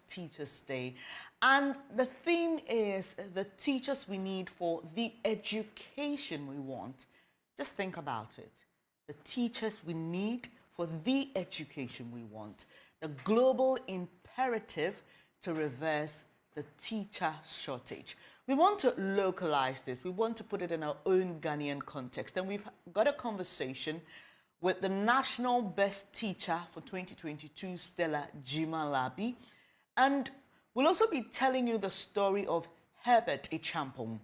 Teachers Day, and the theme is the teachers we need for the education we want. Just think about it. The teachers we need for the education we want. The global imperative to reverse the teacher shortage. We want to localize this. We want to put it in our own Ghanaian context. And we've got a conversation with the National Best Teacher for 2022, Stella Larbi. And we'll also be telling you the story of Herbert Echampong,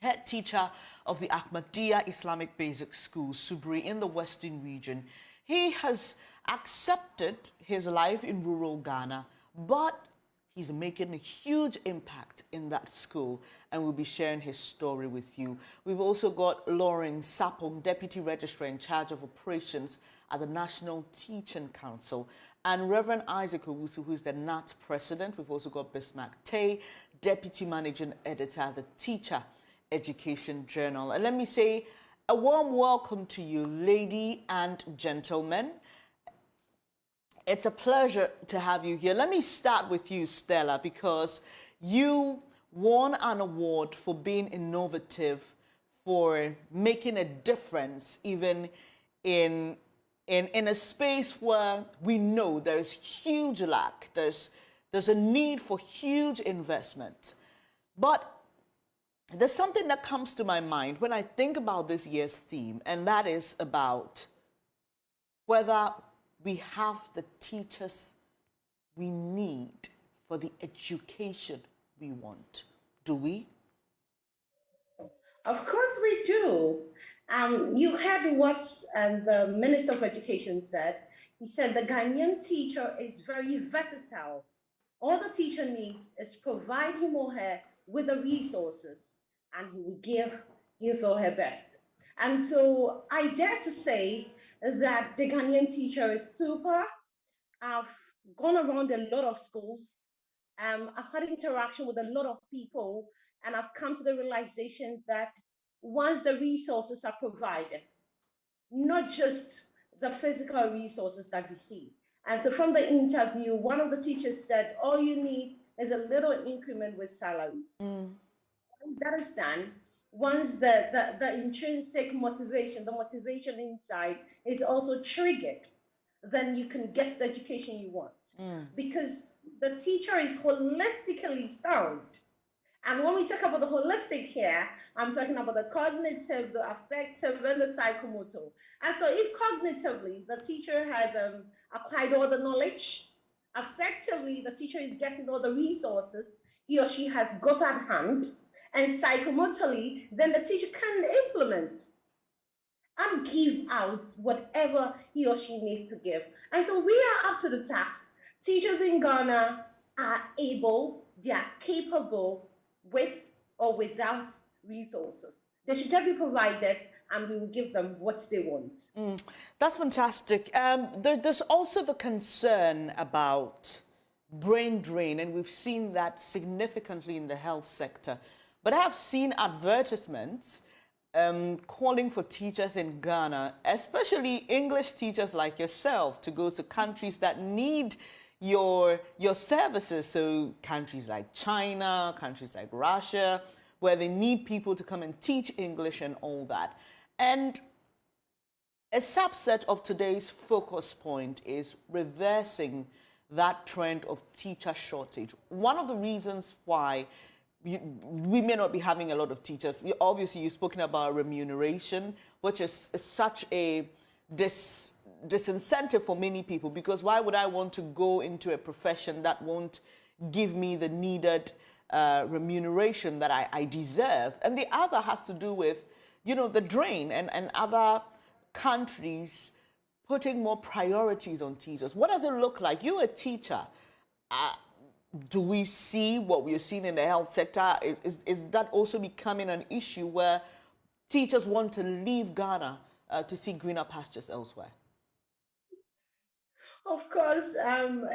head teacher of the Ahmadiyya Islamic Basic School, Subri, in the Western region. He has accepted his life in rural Ghana, but he's making a huge impact in that school, and we'll be sharing his story with you. We've also got Lauren Sapong, Deputy Registrar in charge of operations at the National Teaching Council, and Reverend Isaac Owusu, who is the NAT President. We've also got Bismarck Tay, Deputy Managing Editor at the Teacher Education Journal. And let me say a warm welcome to you, ladies and gentlemen. It's a pleasure to have you here. Let me start with you, Stella, because you won an award for being innovative, for making a difference, even in a space where we know there is huge lack. There's a need for huge investment. But there's something that comes to my mind when I think about this year's theme, and that is about whether we have the teachers we need for the education we want. Do we? Of course we do. You heard what the Minister of Education said. He said the Ghanaian teacher is very versatile. All the teacher needs is provide him or her with the resources, and he will give his or her best. And so I dare to say that the Ghanaian teacher is super. I've gone around a lot of schools. I've had interaction with a lot of people, and I've come to the realization that once the resources are provided, not just the physical resources that we see. And so from the interview, one of the teachers said, all you need is a little increment with salary. That is done. Once the intrinsic motivation, the motivation inside is also triggered, then you can get the education you want. Because the teacher is holistically sound. And when we talk about the holistic here, I'm talking about the cognitive, the affective, and the psychomotor. And so if cognitively the teacher has acquired all the knowledge, affectively the teacher is getting all the resources he or she has got at hand, and psychomotorly, then the teacher can implement and give out whatever he or she needs to give. And so we are up to the task. Teachers in Ghana are able, they are capable with or without resources. They should just be provided, and we will give them what they want. That's fantastic. There's also the concern about brain drain, and we've seen that significantly in the health sector. But I have seen advertisements calling for teachers in Ghana, especially English teachers like yourself, to go to countries that need your services. So countries like China, countries like Russia, where they need people to come and teach English and all that. And a subset of today's focus point is reversing that trend of teacher shortage. One of the reasons why we may not be having a lot of teachers. Obviously, you've spoken about remuneration, which is such a disincentive for many people, because why would I want to go into a profession that won't give me the needed remuneration that I deserve? And the other has to do with, the drain and other countries putting more priorities on teachers. What does it look like? You're a teacher. Do we see what we're seeing in the health sector? Is that also becoming an issue where teachers want to leave Ghana to see greener pastures elsewhere? Of course,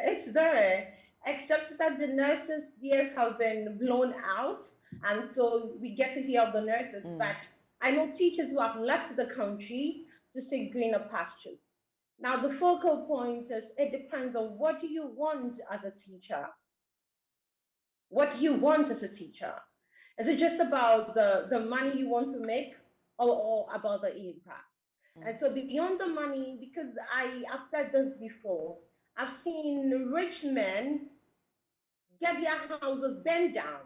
it's there, except that the nurses' years have been blown out, and so we get to hear of the nurses. But I know teachers who have left the country to see greener pastures. Now, the focal point is it depends on what do you want as a teacher. What you want as a teacher? Is it just about the money you want to make, or about the impact? And so beyond the money, because I've said this before, I've seen rich men get their houses burned down.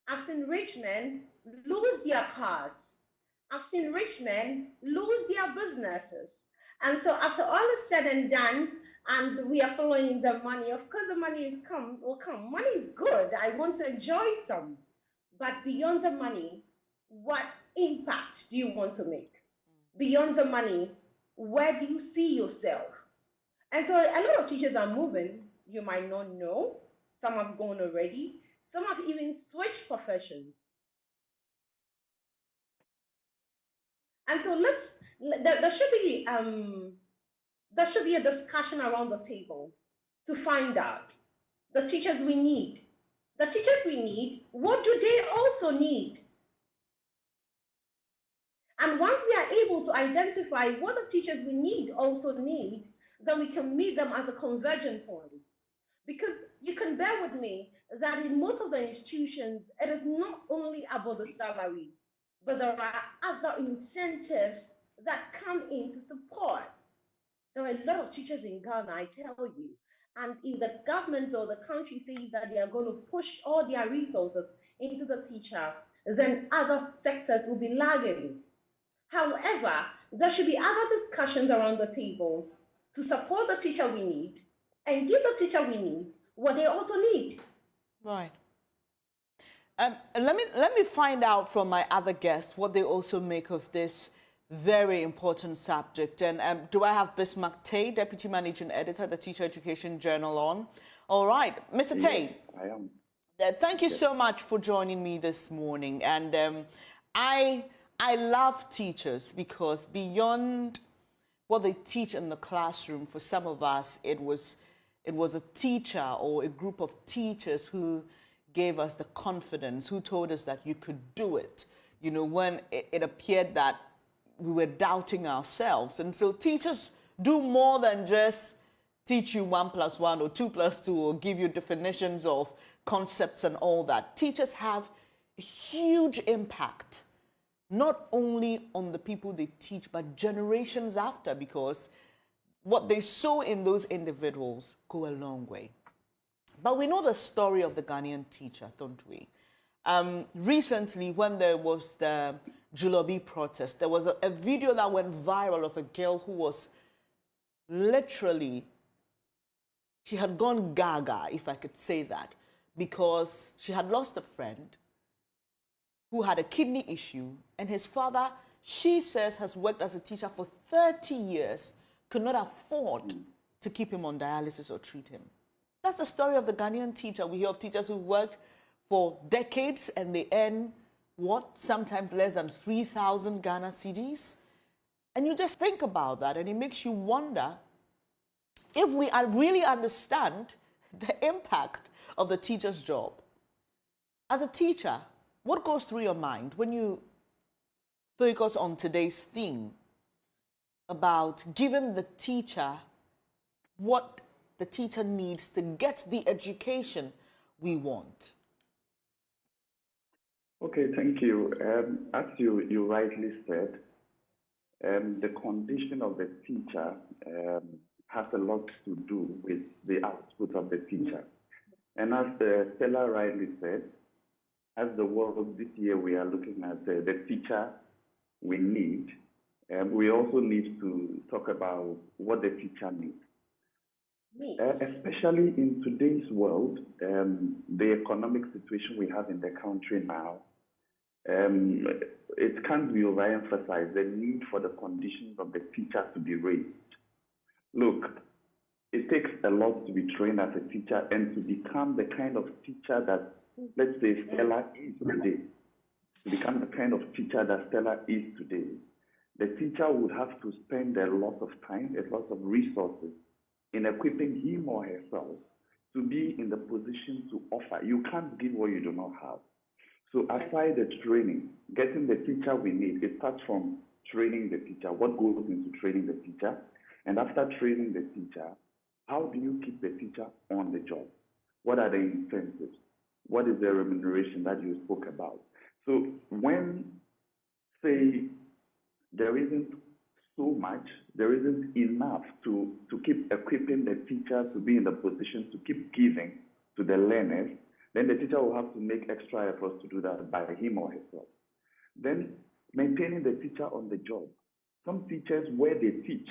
I've seen rich men lose their cars. I've seen rich men lose their businesses. And so after all is said and done, and we are following the money, of course the money will come. Money is good. I want to enjoy some. But beyond the money, what impact do you want to make? Beyond the money, where do you see yourself? And so a lot of teachers are moving. You might not know. Some have gone already. Some have even switched professions. And so there should be a discussion around the table to find out the teachers we need. The teachers we need, what do they also need? And once we are able to identify what the teachers we need also need, then we can meet them at the convergence point. Because you can bear with me that in most of the institutions, it is not only about the salary, but there are other incentives that come in to support. There are a lot of teachers in Ghana, I tell you. And if the government or the country says that they are going to push all their resources into the teacher, then other sectors will be lagging. However, there should be other discussions around the table to support the teacher we need and give the teacher we need what they also need. Right. Let me find out from my other guests what they also make of this very important subject. And do I have Bismarck Tay, Deputy Managing Editor, the Teacher Education Journal on? All right, Mr. Tay. I am. Thank you so much for joining me this morning. And I love teachers because beyond what they teach in the classroom, for some of us, it was a teacher or a group of teachers who gave us the confidence, who told us that you could do it, you know, when it appeared that we were doubting ourselves. And so teachers do more than just teach you 1 + 1 or 2 + 2 or give you definitions of concepts and all that. Teachers have a huge impact, not only on the people they teach, but generations after, because what they sow in those individuals go a long way. But we know the story of the Ghanaian teacher, don't we? Recently, when there was the Julobi protest, there was a video that went viral of a girl who was literally, she had gone gaga, if I could say that, because she had lost a friend who had a kidney issue, and his father, she says, has worked as a teacher for 30 years, could not afford to keep him on dialysis or treat him. That's the story of the Ghanaian teacher. We hear of teachers who worked for decades and they earn, what, sometimes less than 3,000 Ghana cedis. And you just think about that and it makes you wonder if we really understand the impact of the teacher's job. As a teacher, what goes through your mind when you focus on today's theme about giving the teacher what the teacher needs to get the education we want? Okay, thank you. As you rightly said, the condition of the teacher has a lot to do with the output of the teacher. And as Stella rightly said, as the world this year we are looking at the teacher we need, we also need to talk about what the teacher needs. Especially in today's world, the economic situation we have in the country now, it can't be overemphasized, the need for the conditions of the teacher to be raised. Look, it takes a lot to be trained as a teacher and to become the kind of teacher that, let's say, Stella is today. To become the kind of teacher that Stella is today, the teacher would have to spend a lot of time, a lot of resources in equipping him or herself to be in the position to offer. You can't give what you do not have. So aside the training, getting the teacher we need, it starts from training the teacher. What goes into training the teacher? And after training the teacher, how do you keep the teacher on the job? What are the incentives? what is the remuneration that you spoke about? So when, say, there isn't so much, there isn't enough to keep equipping the teacher to be in the position to keep giving to the learners, then the teacher will have to make extra efforts to do that by him or herself. Then maintaining the teacher on the job. Some teachers, where they teach,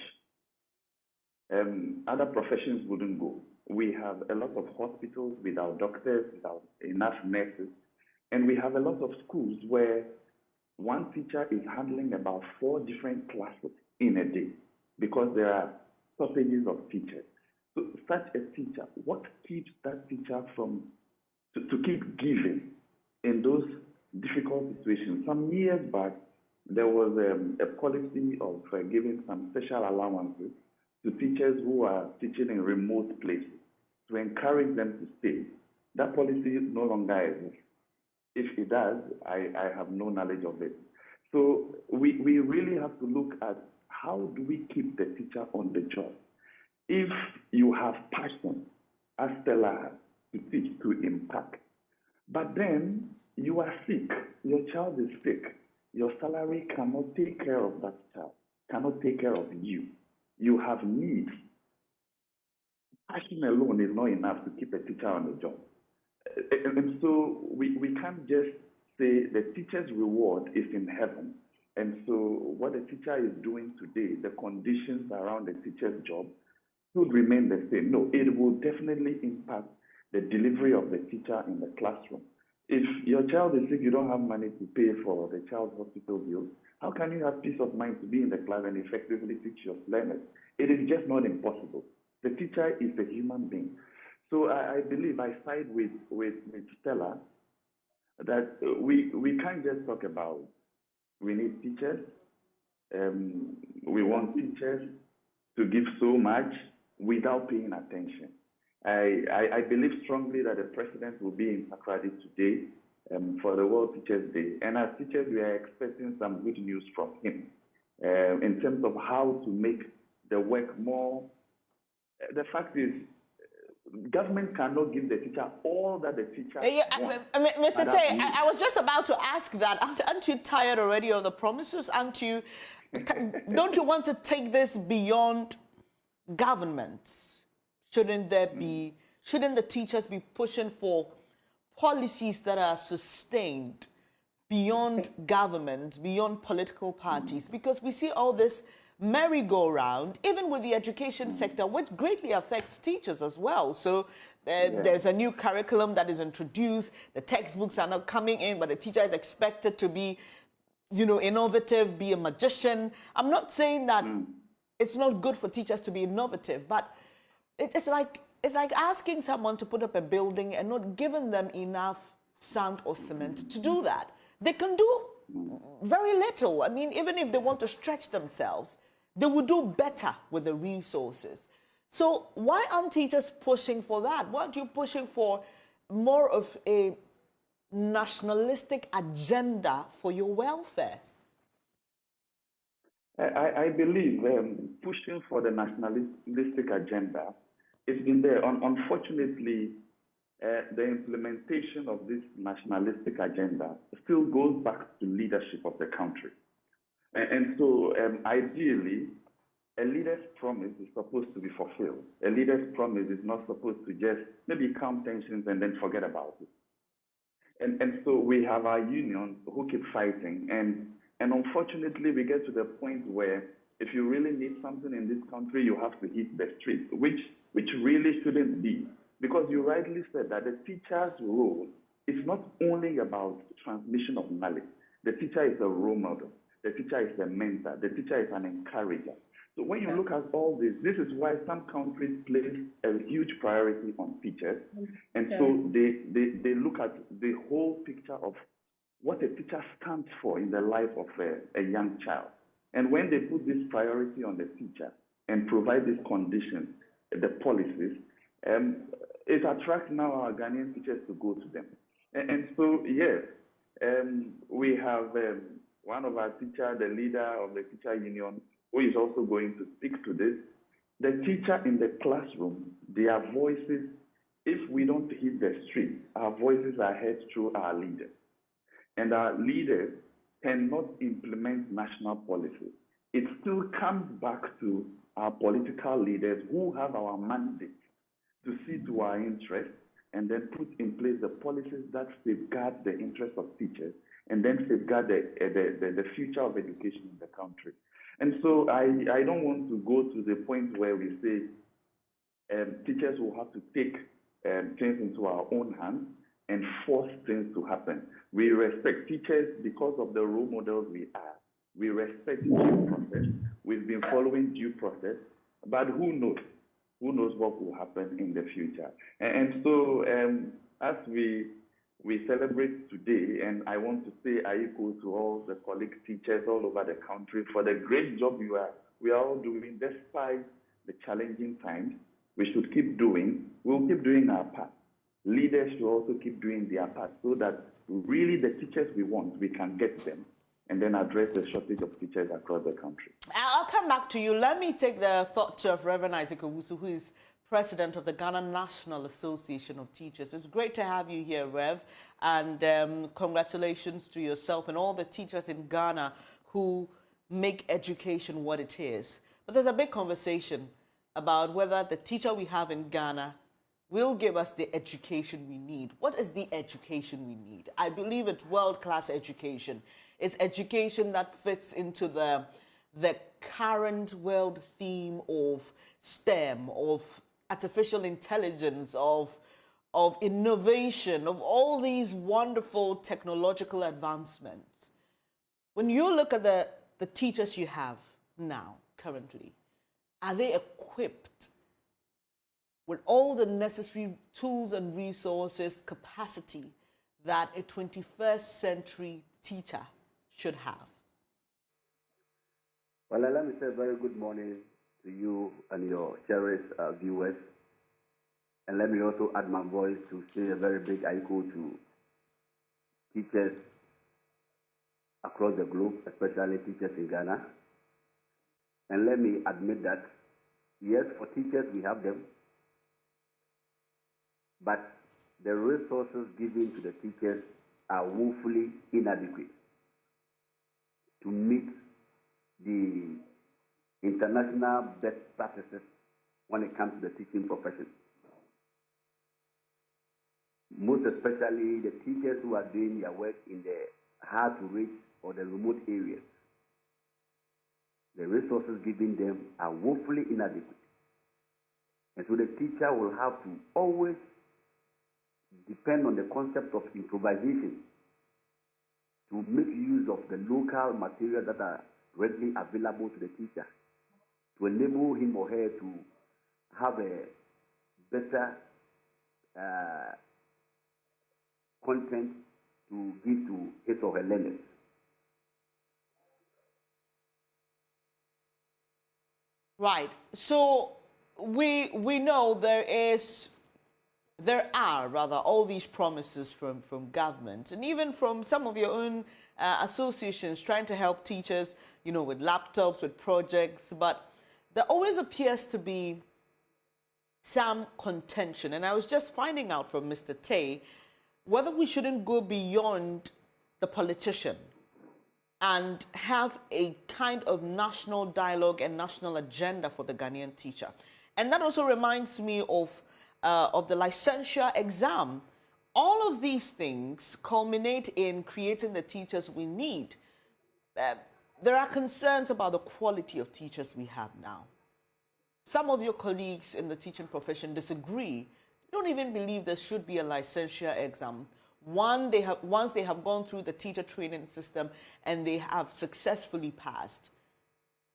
other professions wouldn't go. We have a lot of hospitals without doctors, without enough nurses, and we have a lot of schools where one teacher is handling about 4 different classes in a day because there are shortages of teachers. So such a teacher, what keeps that teacher from to keep giving in those difficult situations? Some years back, there was a policy of giving some special allowances to teachers who are teaching in remote places to encourage them to stay. That policy no longer exists. If it does, I have no knowledge of it. So we really have to look at how do we keep the teacher on the job. If you have passion, as Stella has, to teach, to impact, but then you are sick, your child is sick, your salary cannot take care of that child, cannot take care of you. You have needs. Passion alone is not enough to keep a teacher on the job. And so we can't just say the teacher's reward is in heaven. And so what the teacher is doing today, the conditions around the teacher's job should remain the same. No, it will definitely impact the delivery of the teacher in the classroom. If your child is sick, you don't have money to pay for the child's hospital bills, how can you have peace of mind to be in the class and effectively teach your learners? It is just not impossible. The teacher is a human being. So I believe I side with Stella that we can't just talk about we need teachers, we want teachers to give so much without paying attention. I believe strongly that the president will be in Sakradi today for the World Teachers Day. And as teachers, we are expecting some good news from him in terms of how to make the work more. The fact is, government cannot give the teacher all that the teacher wants. Mr. Tay, I was just about to ask that. Aren't you tired already of the promises? Don't you want to take this beyond government? Shouldn't the teachers be pushing for policies that are sustained beyond government, beyond political parties? Because we see all this merry-go-round, even with the education sector, which greatly affects teachers as well. So there's a new curriculum that is introduced, the textbooks are not coming in, but the teacher is expected to be, innovative, be a magician. I'm not saying that it's not good for teachers to be innovative, but it's like asking someone to put up a building and not giving them enough sand or cement to do that. They can do very little. I mean, even if they want to stretch themselves, they will do better with the resources. So why aren't teachers pushing for that? Why aren't you pushing for more of a nationalistic agenda for your welfare? I believe pushing for the nationalistic agenda has been there. Unfortunately, the implementation of this nationalistic agenda still goes back to leadership of the country. And so ideally, a leader's promise is supposed to be fulfilled. A leader's promise is not supposed to just maybe calm tensions and then forget about it. And so we have our unions who keep fighting. And unfortunately, we get to the point where if you really need something in this country, you have to hit the streets, which really shouldn't be. Because you rightly said that the teacher's role is not only about transmission of knowledge. The teacher is a role model. The teacher is a mentor. The teacher is an encourager. So when you look at all this, this is why some countries place a huge priority on teachers. And so they look at the whole picture of what a teacher stands for in the life of a young child. And when they put this priority on the teacher and provide these conditions, the policies, it attracts now our Ghanaian teachers to go to them. And so, yes, we have one of our teachers, the leader of the teacher union, who is also going to speak to this. The teacher in the classroom, their voices If we don't hit the street, our voices are heard through our leaders. And our leaders cannot implement national policies. It still comes back to our political leaders who have our mandate to see to our interests and then put in place the policies that safeguard the interests of teachers and then safeguard the future of education in the country. And so I don't want to go to the point where we say teachers will have to take things into our own hands and force things to happen. We respect teachers because of the role models we are. We respect due process. We've been following due process, but who knows? Who knows what will happen in the future? And so as we celebrate today, and I want to say Aiko to all the colleague teachers all over the country for the great job we are all doing despite the challenging times. We should keep doing. We'll keep doing our part. Leaders should also keep doing their part so that really the teachers we want, we can get them and then address the shortage of teachers across the country. I'll come back to you. Let me take the thought of Reverend Isaac Owusu, who is president of the Ghana National Association of Teachers. It's great to have you here, Rev, and congratulations to yourself and all the teachers in Ghana who make education what it is. But there's a big conversation about whether the teacher we have in Ghana will give us the education we need. What is the education we need? I believe it's world-class education. It's education that fits into the current world theme of STEM, of artificial intelligence, of innovation, of all these wonderful technological advancements. When you look at the teachers you have now, currently, are they equipped with all the necessary tools and resources, capacity that a 21st century teacher should have? Well, let me say a very good morning to you and your cherished viewers. And let me also add my voice to say a very big echo to teachers across the globe, especially teachers in Ghana. And let me admit that, yes, for teachers we have them, but the resources given to the teachers are woefully inadequate to meet the international best practices when it comes to the teaching profession. Most especially the teachers who are doing their work in the hard-to-reach or the remote areas. The resources given them are woefully inadequate. And so the teacher will have to always depend on the concept of improvisation to make use of the local materials that are readily available to the teacher to enable him or her to have a better content to give to his or her learners. Right. So we know there are all these promises from government and even from some of your own associations trying to help teachers, with laptops, with projects, but there always appears to be some contention. And I was just finding out from Mr. Tay whether we shouldn't go beyond the politician and have a kind of national dialogue and national agenda for the Ghanaian teacher. And that also reminds me of the licensure exam. All of these things culminate in creating the teachers we need. There are concerns about the quality of teachers we have now. Some of your colleagues in the teaching profession disagree. They don't even believe there should be a licensure exam. Once they have gone through the teacher training system and they have successfully passed.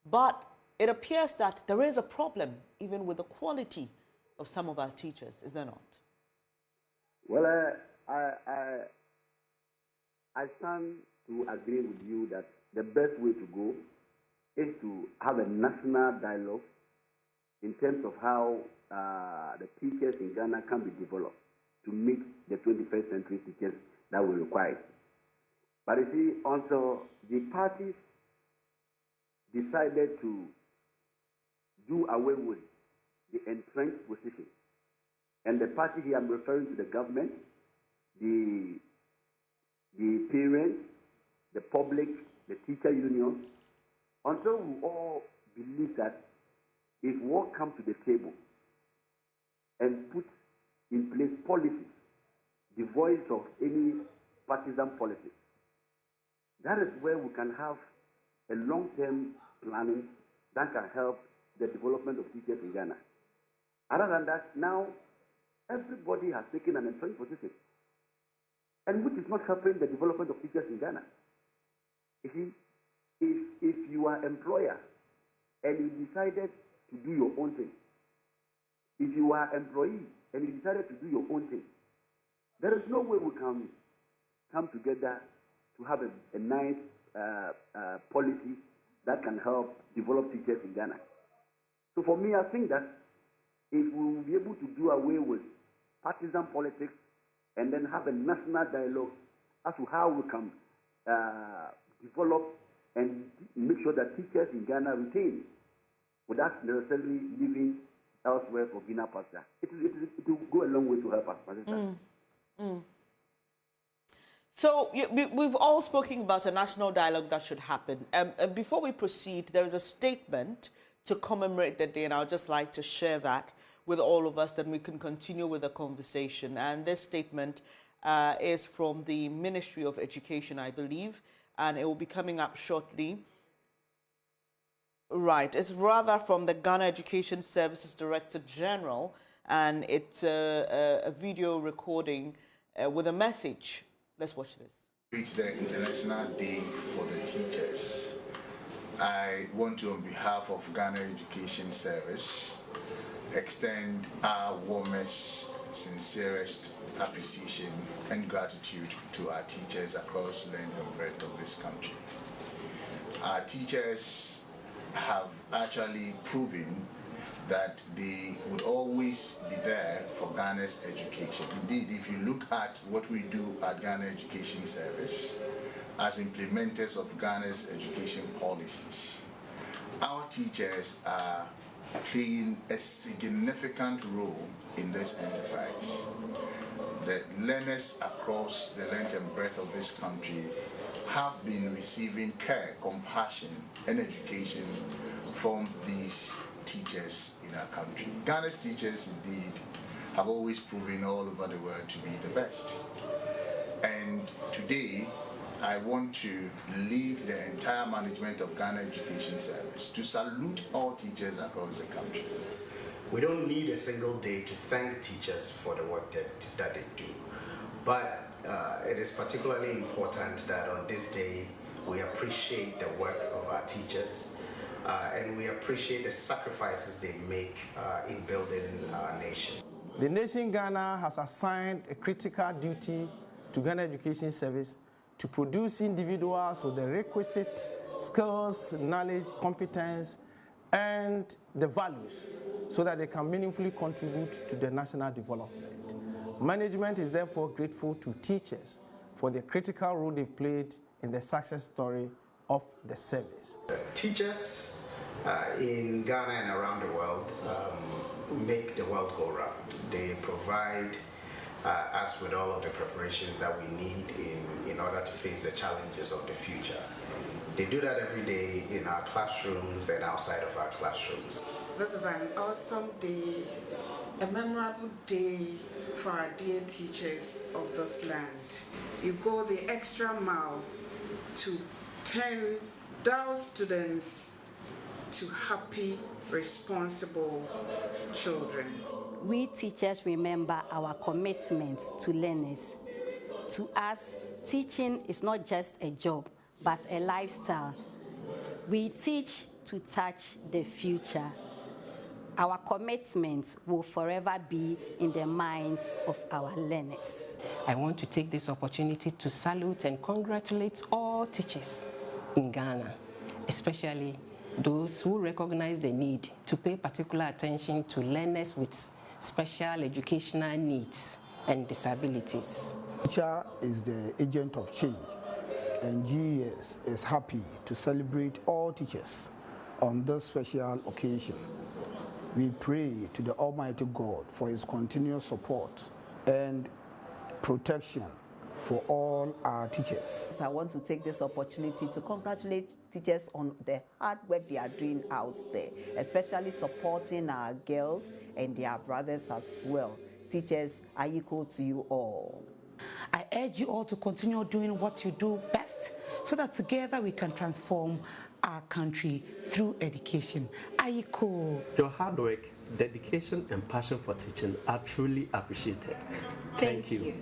But it appears that there is a problem even with the quality of some of our teachers, is there not? Well, I stand to agree with you that the best way to go is to have a national dialogue in terms of how the teachers in Ghana can be developed to meet the 21st century teachers that we require. But you see, also the parties decided to do away with the entrenched position And the party here, I'm referring to the government, the parents, the public, the teacher unions, until we all believe that if we all come to the table and put in place policies devoid of any partisan politics, that is where we can have a long-term planning that can help the development of teachers in Ghana. Other than that, now everybody has taken an entrenched position, and which is not helping the development of teachers in Ghana. You see, if you are employer and you decided to do your own thing, if you are employee and you decided to do your own thing, there is no way we can come together to have a nice policy that can help develop teachers in Ghana. So for me, I think that if we will be able to do away with partisan politics and then have a national dialogue as to how we can develop and make sure that teachers in Ghana retain without necessarily living elsewhere for greener pasture, it will go a long way to help us. So we've all spoken about a national dialogue that should happen. Before we proceed, there is a statement to commemorate the day, and I would just like to share that with all of us, then we can continue with the conversation. And this statement is from the Ministry of Education, I believe, and it will be coming up shortly. Right, it's rather from the Ghana Education Services Director General, and it's a video recording with a message. Let's watch this. It's the International Day for the Teachers. I want to, on behalf of Ghana Education Service, extend our warmest, sincerest appreciation and gratitude to our teachers across the length and breadth of this country. Our teachers have actually proven that they would always be there for Ghana's education. Indeed, if you look at what we do at Ghana Education Service as implementers of Ghana's education policies, our teachers are playing a significant role in this enterprise. The learners across the length and breadth of this country have been receiving care, compassion, and education from these teachers in our country. Ghana's teachers indeed have always proven all over the world to be the best. And today, I want to lead the entire management of Ghana Education Service to salute all teachers across the country. We don't need a single day to thank teachers for the work that they do. But it is particularly important that on this day, we appreciate the work of our teachers and we appreciate the sacrifices they make in building our nation. The nation Ghana has assigned a critical duty to Ghana Education Service to produce individuals with the requisite skills, knowledge, competence, and the values so that they can meaningfully contribute to the national development. Management is therefore grateful to teachers for the critical role they've played in the success story of the service. Teachers in Ghana and around the world make the world go round. They provide us with all of the preparations that we need in order to face the challenges of the future. They do that every day in our classrooms and outside of our classrooms. This is an awesome day, a memorable day for our dear teachers of this land. You go the extra mile to turn Dow students to happy, responsible children. We teachers remember our commitment to learners. To us, teaching is not just a job, but a lifestyle. We teach to touch the future. Our commitment will forever be in the minds of our learners. I want to take this opportunity to salute and congratulate all teachers in Ghana, especially those who recognize the need to pay particular attention to learners with special educational needs and disabilities. Teacher is the agent of change, and GES is happy to celebrate all teachers on this special occasion. We pray to the Almighty God for His continuous support and protection for all our teachers. I want to take this opportunity to congratulate teachers on the hard work they are doing out there, especially supporting our girls and their brothers as well. Teachers, I equal to you all. I urge you all to continue doing what you do best so that together we can transform our country through education. Aiko. Your hard work, dedication, and passion for teaching are truly appreciated. Thank you.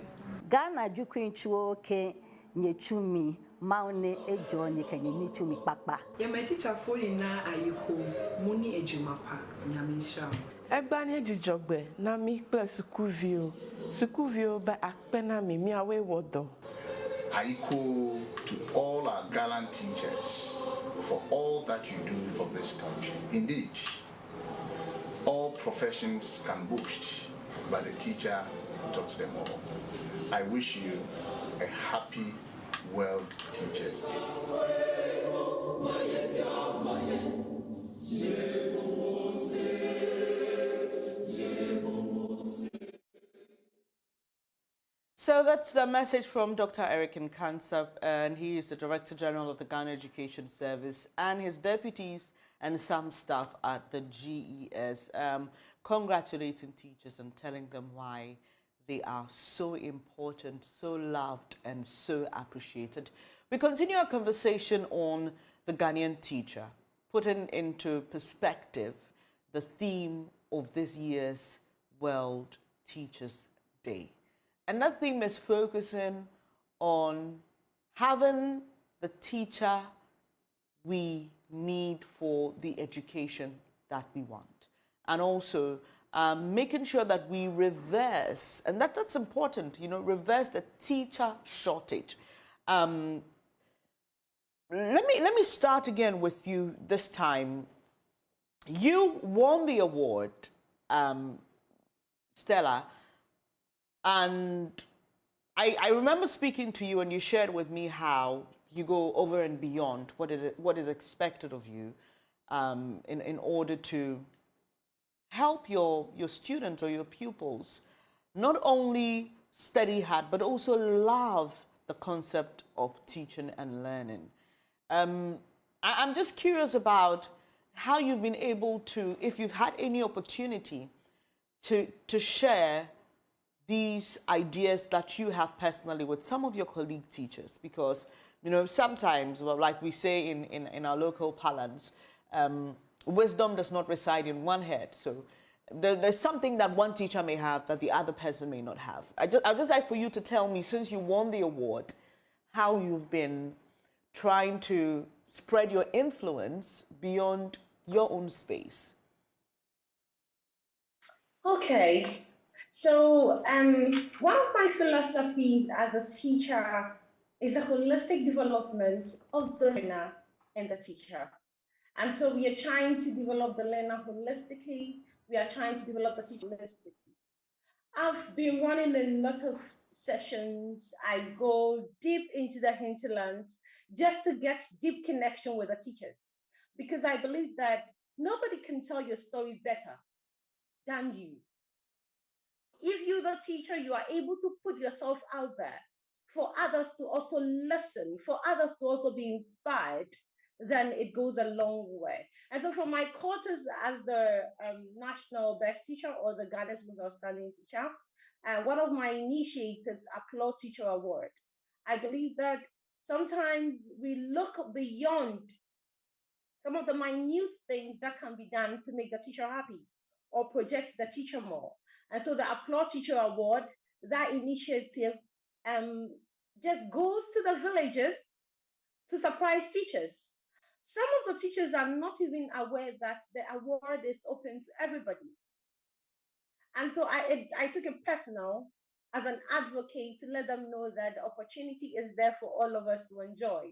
Ghana jukwinchuo ke nyechumi maune ejo nyechumi papa. Yema teacher for na ayiko muni ejumapa nyamisha. Egbani ejijogbe na mi pe sukuvio ba akpena mi awe wodo. Ayiko to all our gallant teachers for all that you do for this country. Indeed, all professions can boast, but the teacher taught them all. I wish you a happy World Teachers Day. So that's the message from Dr. Eric Nkansa, and he is the Director General of the Ghana Education Service, and his deputies and some staff at the GES, congratulating teachers and telling them why they are so important, so loved, and so appreciated. We continue our conversation on the Ghanaian teacher, putting into perspective the theme of this year's World Teachers Day. And that theme is focusing on having the teacher we need for the education that we want. And also making sure that we reverse, and that's important, you know, reverse the teacher shortage. Let me start again with you this time. You won the award, Stella, and I remember speaking to you and you shared with me how you go over and beyond what is expected of you in order to help your students or your pupils not only study hard, but also love the concept of teaching and learning. I'm just curious about how you've been able to, if you've had any opportunity to share these ideas that you have personally with some of your colleague teachers, because, you know, sometimes, well, like we say in our local parlance, wisdom does not reside in one head. So there's something that one teacher may have that the other person may not have. I'd just like for you to tell me, since you won the award, how you've been trying to spread your influence beyond your own space. Okay. So one of my philosophies as a teacher is the holistic development of the learner and the teacher. And so we are trying to develop the learner holistically. We are trying to develop the teacher holistically. I've been running a lot of sessions. I go deep into the hinterlands just to get deep connection with the teachers, because I believe that nobody can tell your story better than you. If you, the teacher, you are able to put yourself out there for others to also listen, for others to also be inspired, then it goes a long way. And so for my quarters as the National Best Teacher or the Ghana's Most Outstanding Teacher, one of my initiatives, Applaud Teacher Award, I believe that sometimes we look beyond some of the minute things that can be done to make the teacher happy or project the teacher more. And so the Applaud Teacher Award, that initiative just goes to the villages to surprise teachers. Some of the teachers are not even aware that the award is open to everybody. And so I took it personal as an advocate to let them know that the opportunity is there for all of us to enjoy.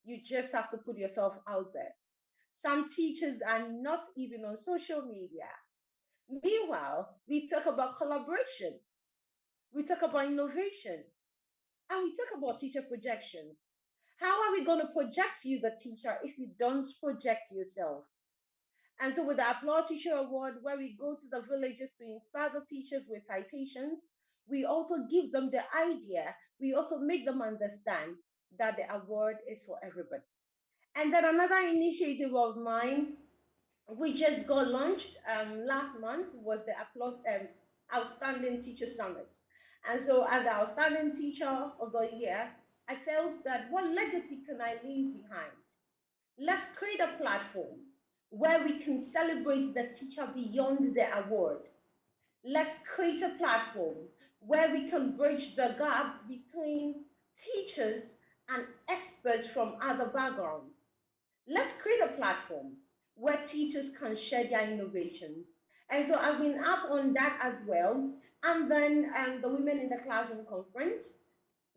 You just have to put yourself out there. Some teachers are not even on social media. Meanwhile, we talk about collaboration, we talk about innovation, and we talk about teacher projection. How are we going to project you, the teacher, if you don't project yourself? And so with the Applaud Teacher Award, where we go to the villages to inspire the teachers with citations, we also give them the idea. We also make them understand that the award is for everybody. And then another initiative of mine, which just got launched last month, was the Outstanding Teacher Summit. And so as the Outstanding Teacher of the Year, I felt that what legacy can I leave behind? Let's create a platform where we can celebrate the teacher beyond the award. Let's create a platform where we can bridge the gap between teachers and experts from other backgrounds. Let's create a platform where teachers can share their innovations. And so I've been up on that as well. And then the Women in the Classroom Conference,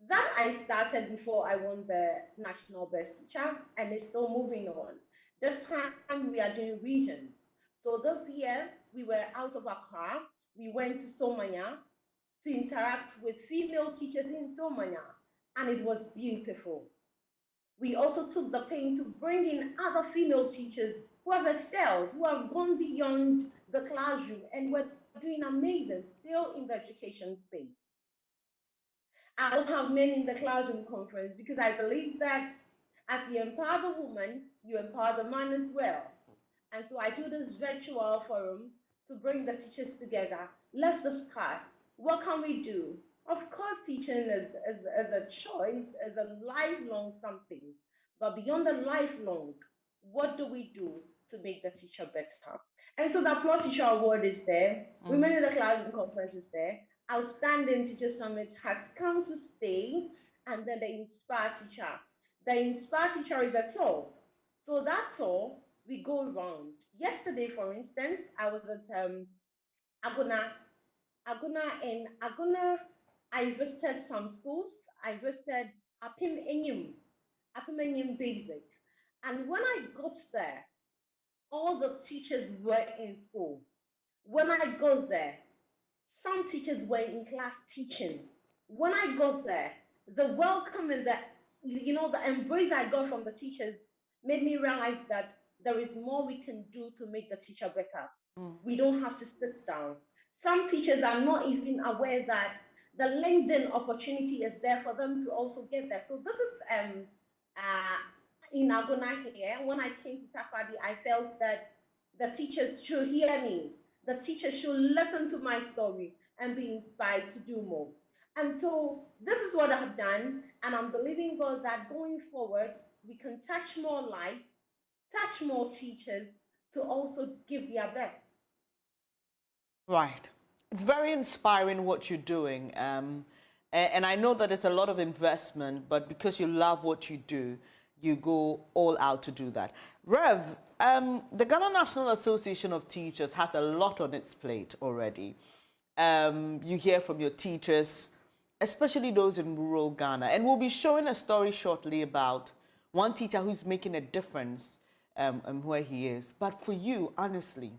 that I started before I won the National Best Teacher, and it's still moving on. This time we are doing regions. So this year we were out of Accra. We went to Somanya to interact with female teachers in Somanya, and it was beautiful. We also took the pain to bring in other female teachers who have excelled, who have gone beyond the classroom, and were doing amazing still in the education space. I will have men in the classroom conference because I believe that as you empower the woman, you empower the man as well. And so I do this virtual forum to bring the teachers together. Let's discuss, what can we do? Of course, teaching is a choice, is a lifelong something. But beyond the lifelong, what do we do to make the teacher better? And so the Applaud Teacher Award is there. Women in the Classroom Conference is there. Outstanding Teacher Summit has come to stay. And then the Inspire Teacher. The Inspire Teacher is a tour. So that tour, we go around. Yesterday, for instance, I was at Aguna. In Aguna, I visited some schools. I visited Apim Enyim Basic. And when I got there, all the teachers were in school. When I got there, some teachers were in class teaching. When I got there, the welcome and the embrace I got from the teachers made me realize that there is more we can do to make the teacher better. We don't have to sit down. Some teachers are not even aware that the LinkedIn opportunity is there for them to also get there. So this is in Agona here. When I came to Takrady, I felt that the teachers should hear me. The teachers should listen to my story and be inspired to do more. And so this is what I've done, and I'm believing God that going forward, we can touch more lives, touch more teachers to also give their best. Right. It's very inspiring what you're doing. And I know that it's a lot of investment, but because you love what you do, you go all out to do that. Rev, the Ghana National Association of Teachers has a lot on its plate already. You hear from your teachers, especially those in rural Ghana. And we'll be showing a story shortly about one teacher who's making a difference and where he is. But for you, honestly,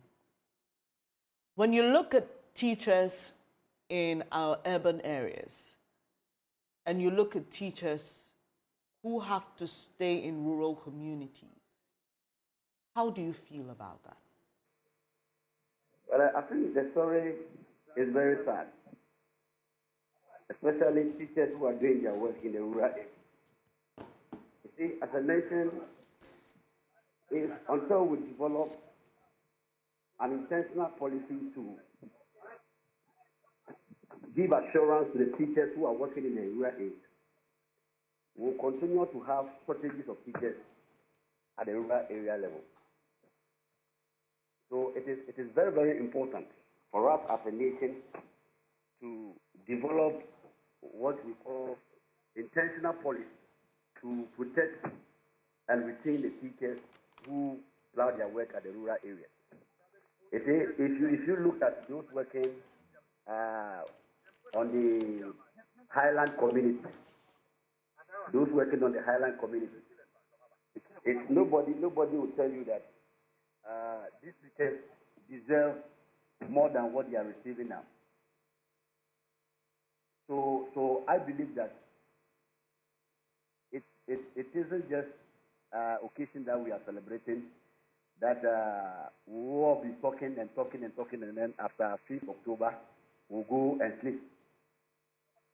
when you look at teachers in our urban areas and you look at teachers who have to stay in rural communities, how do you feel about that? Well, I think the story is very sad, especially teachers who are doing their work in the rural area. You see, as a nation, until we develop an intentional policy to give assurance to the teachers who are working in the rural area, we'll continue to have shortages of teachers at the rural area level. So it is very, very important for us as a nation to develop what we call intentional policy to protect and retain the teachers who plow their work at the rural areas. If you look at those working on the highland community, nobody will tell you that these teachers deserve more than what they are receiving now. So I believe that it isn't just occasion that we are celebrating, that we'll all be talking, and then after 5th October, we'll go and sleep.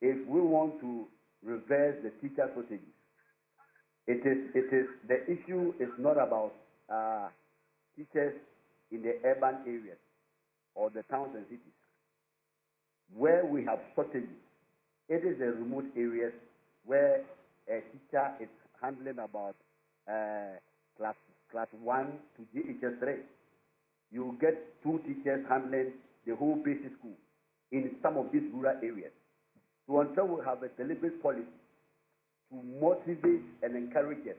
If we want to reverse the teacher shortages, it is the issue is not about teachers in the urban areas or the towns and cities. Where we have shortages, it is the remote areas where a teacher is handling about class 1 to GHS 3. You get 2 teachers handling the whole basic school in some of these rural areas. So until we have a deliberate policy to motivate and encourage us,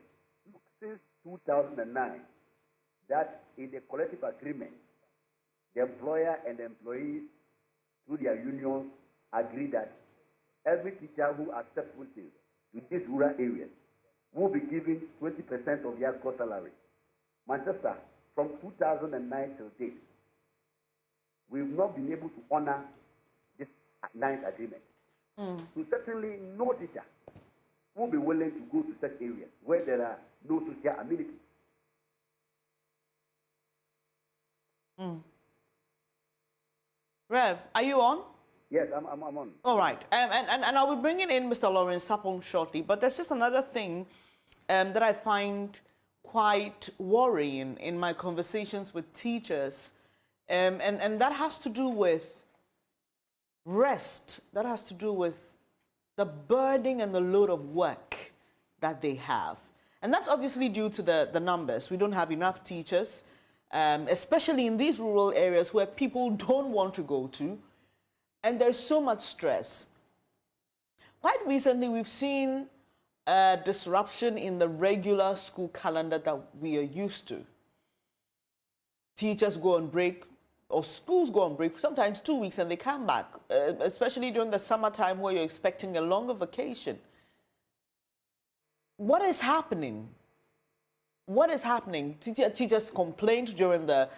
since 2009, that in the collective agreement, the employer and the employees through their unions agree that every teacher who accepts working to these rural areas will be given 20% of their core salary. Manchester, from 2009 till date, we've not been able to honor this ninth agreement. So certainly no teacher will be willing to go to such areas where there are no social amenities. Rev, are you on? Yes, I'm on. All right. And I'll be bringing in Mr. Lawrence Sapong shortly, but there's just another thing that I find quite worrying in my conversations with teachers, and that has to do with rest. That has to do with the burden and the load of work that they have. And that's obviously due to the numbers. We don't have enough teachers, especially in these rural areas where people don't want to go to. And there's so much stress. Quite recently, we've seen a disruption in the regular school calendar that we are used to. Teachers go on break, or schools go on break, sometimes 2 weeks, and they come back, especially during the summertime where you're expecting a longer vacation. What is happening? What is happening? Teachers complained during the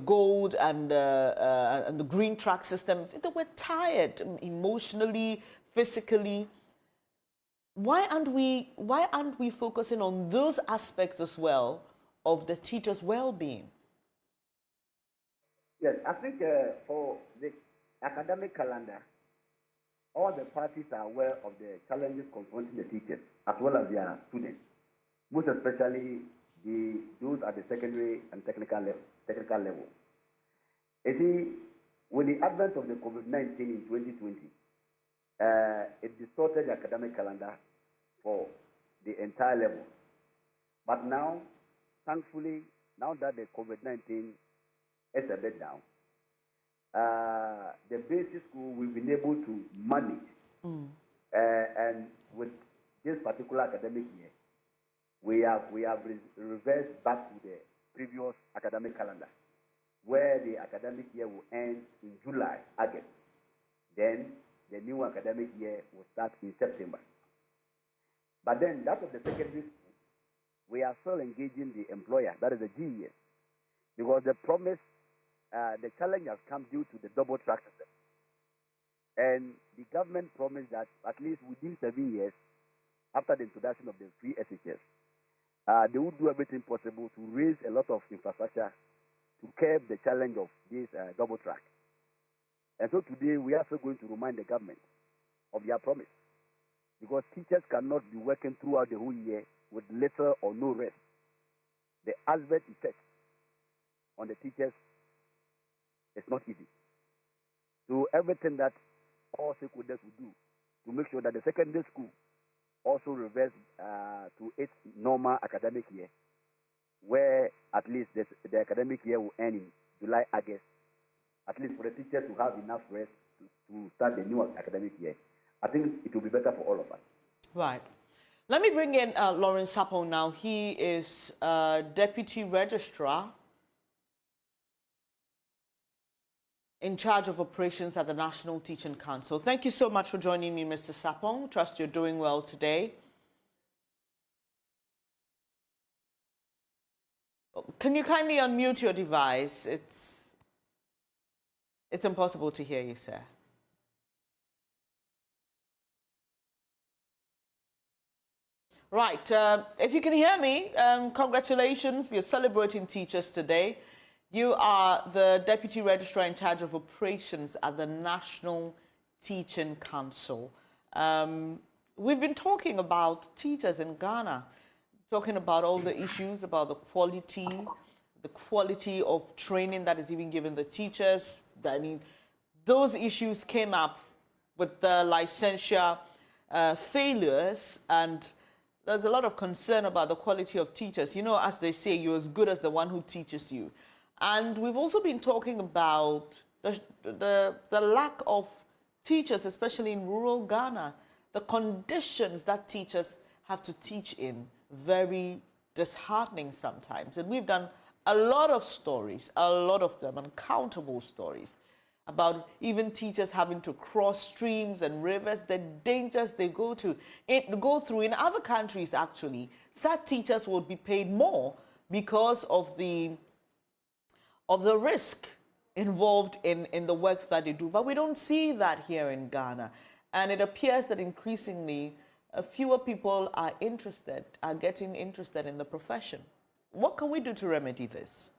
gold and the green track system. They were tired emotionally, physically. Why aren't we focusing on those aspects as well of the teachers' well-being? Yes, I think for the academic calendar, all the parties are aware of the challenges confronting the teachers as well as their students, most especially those at the secondary and technical level. You see, with the advent of the COVID-19 in 2020, it distorted the academic calendar for the entire level. But now, thankfully, now that the COVID-19 is a bit down, the basic school we've been able to manage, and with this particular academic year, we have reversed back to the previous academic calendar, where the academic year will end in July, August. Then the new academic year will start in September. But then that of the secondary school, we are still engaging the employer, that is the GES, because the promise, the challenge has come due to the double track system. And the government promised that at least within 7 years, after the introduction of the free SHS, they would do everything possible to raise a lot of infrastructure to curb the challenge of this double track. And so today we are also going to remind the government of their promise, because teachers cannot be working throughout the whole year with little or no rest. The adverse effect on the teachers is not easy. So everything that all stakeholders will do to make sure that the secondary school also reverts to its normal academic year, where at least the academic year will end in July, August, at least for the teachers to have enough rest to start the new academic year. I think it will be better for all of us. Right. Let me bring in Lawrence Sapong now. He is Deputy Registrar in charge of operations at the National Teaching Council. Thank you so much for joining me, Mr. Sapong. Trust you're doing well today. Can you kindly unmute your device? It's impossible to hear you, sir. Right. If you can hear me, congratulations. We are celebrating teachers today. You are the Deputy Registrar in charge of operations at the National Teaching Council. We've been talking about teachers in Ghana, talking about all the issues, about the quality of training that is even given the teachers. I mean, those issues came up with the licensure failures, and there's a lot of concern about the quality of teachers. You know, as they say, you're as good as the one who teaches you. And we've also been talking about the lack of teachers, especially in rural Ghana, the conditions that teachers have to teach in, very disheartening sometimes. And we've done a lot of stories, a lot of them, uncountable stories, about even teachers having to cross streams and rivers, the dangers they go through. In other countries, actually, such teachers would be paid more because of the risk involved in the work that they do. But we don't see that here in Ghana. And it appears that increasingly, fewer people are getting interested in the profession. What can we do to remedy this?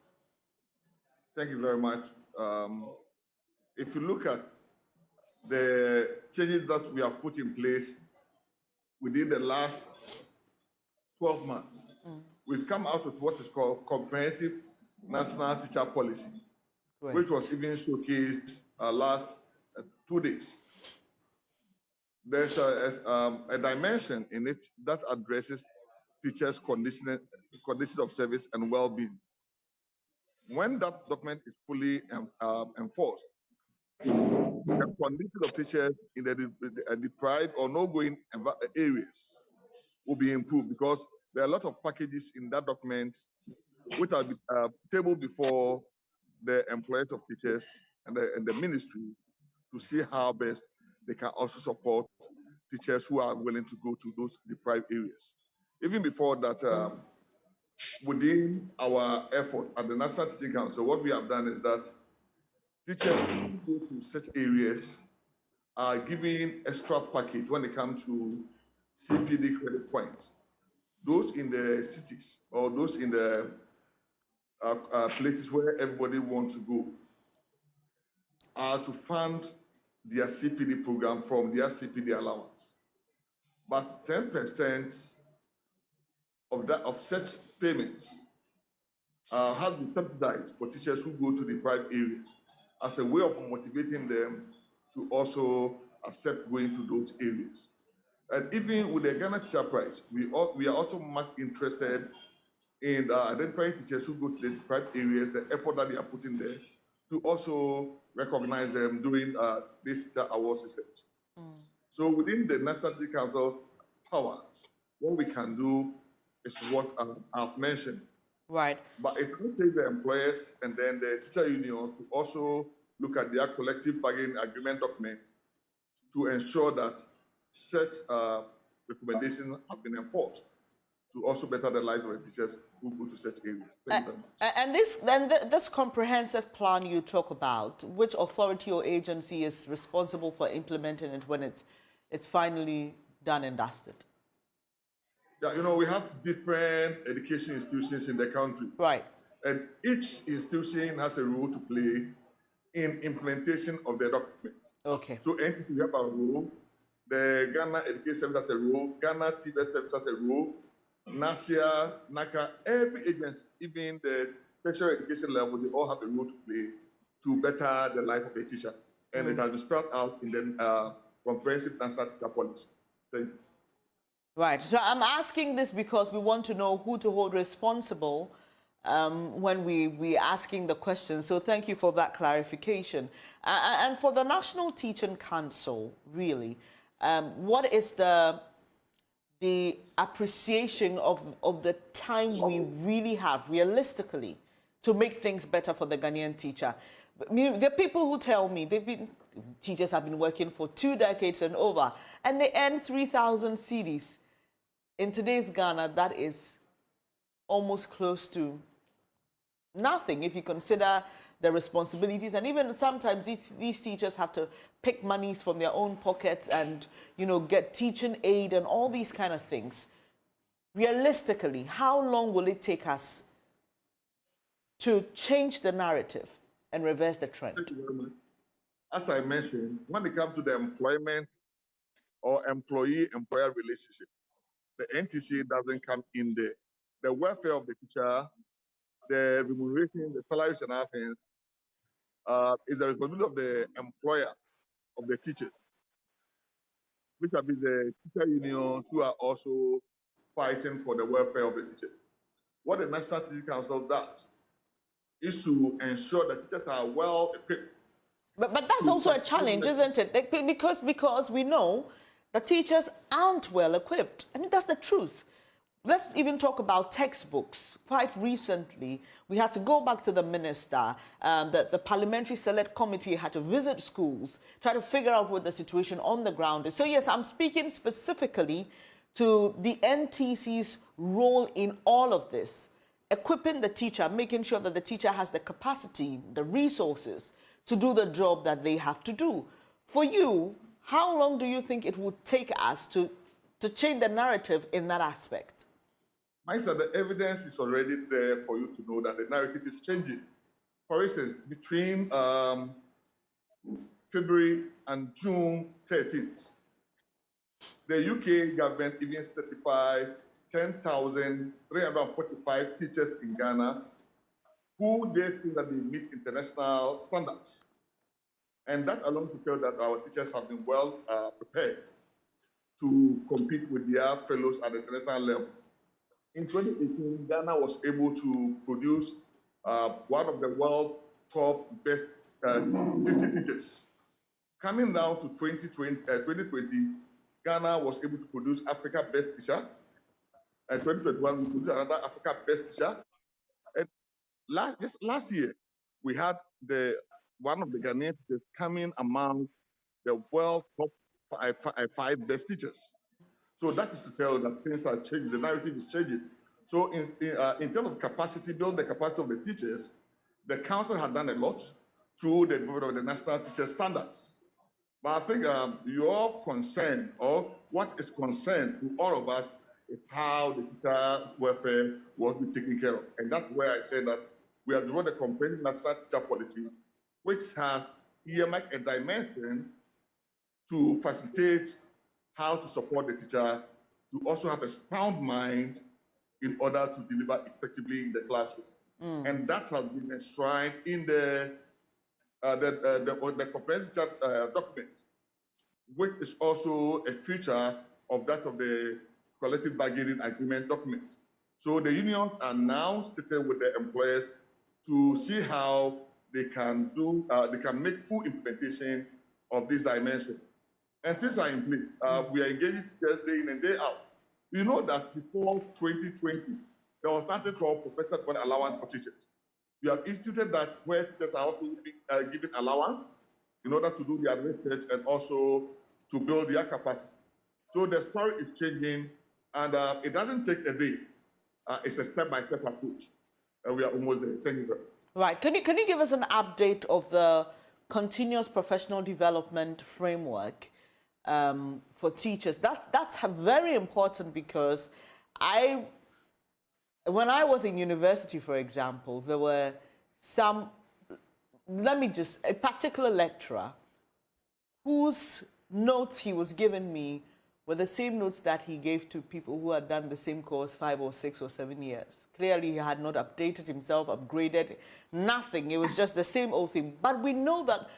Thank you very much. If you look at the changes that we have put in place within the last 12 months, we've come out with what is called Comprehensive National Teacher Policy, which was even showcased last 2 days. There's a dimension in it that addresses teachers' condition of service and well-being. When that document is fully enforced, the condition of teachers in the deprived or no-going areas will be improved, because there are a lot of packages in that document which are tabled before the employers of teachers and the ministry to see how best they can also support teachers who are willing to go to those deprived areas. Even before that, within our effort at the National Teaching Council, what we have done is that teachers who go to such areas are given extra package when it comes to CPD credit points. Those in the cities or those in the places where everybody wants to go are to fund their CPD program from their CPD allowance. But 10% of such payments have been subsidized for teachers who go to deprived areas as a way of motivating them to also accept going to those areas. And even with the Ghana Teacher Prize, we are also much interested in identifying teachers who go to the deprived areas, the effort that they are putting there, to also recognize them during this teacher award system. So within the National Teaching Council's power, what we can do is what I've mentioned. Right. But it will take the employers and then the teacher union to also look at their collective bargaining agreement document to ensure that such recommendations have been enforced to also better the lives of the teachers who go to such areas. Thank you very much. This comprehensive plan you talk about, which authority or agency is responsible for implementing it when it's finally done and dusted? Yeah, you know, we have different education institutions in the country. Right. And each institution has a role to play in implementation of the document. Okay. So NTT have a role, the Ghana Education Service has a role, Ghana TVS Service has a role, NASIA, NACA, every agency, even the special education level, they all have a role to play to better the life of a teacher. And it has been spelled out in the Comprehensive National Teacher Policy. Thank you. Right. So I'm asking this because we want to know who to hold responsible when we're asking the question. So thank you for that clarification. And for the National Teaching Council, really, what is the appreciation of the time we really have realistically to make things better for the Ghanaian teacher? There are people who tell me teachers have been working for 2 decades and over, and they earn 3,000 cedis. In today's Ghana, that is almost close to nothing if you consider the responsibilities. And even sometimes these teachers have to pick monies from their own pockets and, you know, get teaching aid and all these kind of things. realistically, how long will it take us to change the narrative and reverse the trend? Thank you very much. As I mentioned, when it comes to the employment or employee-employer relationship, the NTC doesn't come in there. The welfare of the teacher, the remuneration, the salaries and other things is the responsibility of the employer of the teachers, which have been the teacher unions who are also fighting for the welfare of the teachers. What the National Teaching Council does is to ensure that teachers are well equipped. But that's also a challenge, isn't it? Because we know the teachers aren't well equipped. I mean, that's the truth. Let's even talk about textbooks. Quite recently, we had to go back to the minister. The Parliamentary Select Committee had to visit schools, try to figure out what the situation on the ground is. So yes, I'm speaking specifically to the NTC's role in all of this, equipping the teacher, making sure that the teacher has the capacity, the resources to do the job that they have to do. For you, how long do you think it would take us to change the narrative in that aspect? Myself, the evidence is already there for you to know that the narrative is changing. For instance, between February and June 13th, the UK government even certified 10,345 teachers in Ghana who they think that they meet international standards. And that alone to tell that our teachers have been well prepared to compete with their fellows at the international level. In 2018, Ghana was able to produce one of the world's top best 50 teachers. Coming down to 2020, Ghana was able to produce Africa Best Teacher. And 2021, we produced another Africa Best Teacher. And last year, we had one of the Ghanaian teachers coming among the world's top five best teachers. So that is to tell that things are changing, the narrative is changing. So in terms of capacity, building the capacity of the teachers, the council has done a lot through the development of the national teacher standards. But I think your concern, or what is concerned to all of us, is how the teacher welfare will be taken care of. And that's where I say that we have developed a comprehensive national teacher policy, which has earmarked a dimension to facilitate how to support the teacher, to also have a sound mind in order to deliver effectively in the classroom. And that has been enshrined in the comprehensive document, which is also a feature of that of the collective bargaining agreement document. So the unions are now sitting with the employers to see how they can make full implementation of this dimension. And things are in place. We are engaging teachers day in and day out. You know that before 2020, there was something called professional development allowance for teachers. We have instituted that where teachers are also given allowance in order to do their research and also to build their capacity. So the story is changing, and it doesn't take a day. It's a step-by-step approach. And we are almost there. Thank you very much. Right. Can you give us an update of the continuous professional development framework for teachers? That's very important, because when I was in university, for example, there were a particular lecturer whose notes he was giving me were the same notes that he gave to people who had done the same course 5 or 6 or 7 years. Clearly, he had not updated himself, upgraded, nothing. It was just the same old thing. But we know that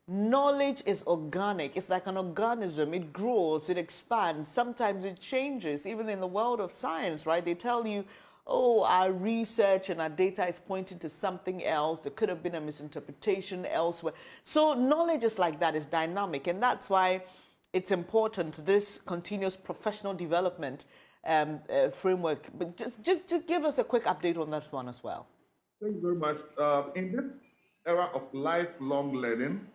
knowledge is organic. It's like an organism. It grows, it expands. Sometimes it changes, even in the world of science, right? They tell you, oh, our research and our data is pointing to something else. There could have been a misinterpretation elsewhere. So knowledge is like that. It's dynamic. And that's why it's important, this continuous professional development framework. But just give us a quick update on that one as well. Thank you very much. In this era of lifelong learning,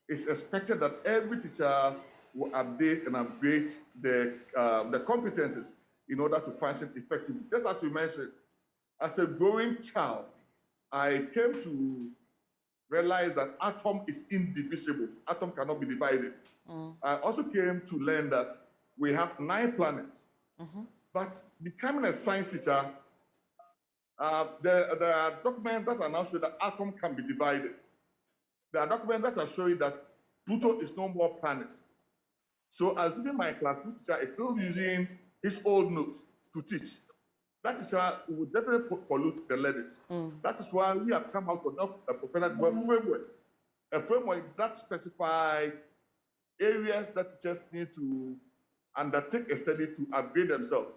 it's expected that every teacher will update and upgrade the competencies in order to function effectively. Just as you mentioned, as a growing child, I came to realize that atom is indivisible. Atom cannot be divided. I also came to learn that we have 9 planets. But becoming a science teacher, there are documents that are now showing that atom can be divided. There are documents that are showing that Pluto is no more planet. So as even my class teacher is still using his old notes to teach. That teacher would definitely pollute the learners. That is why we have come out with a professional framework. A framework that specifies areas that teachers need to undertake a study to upgrade themselves.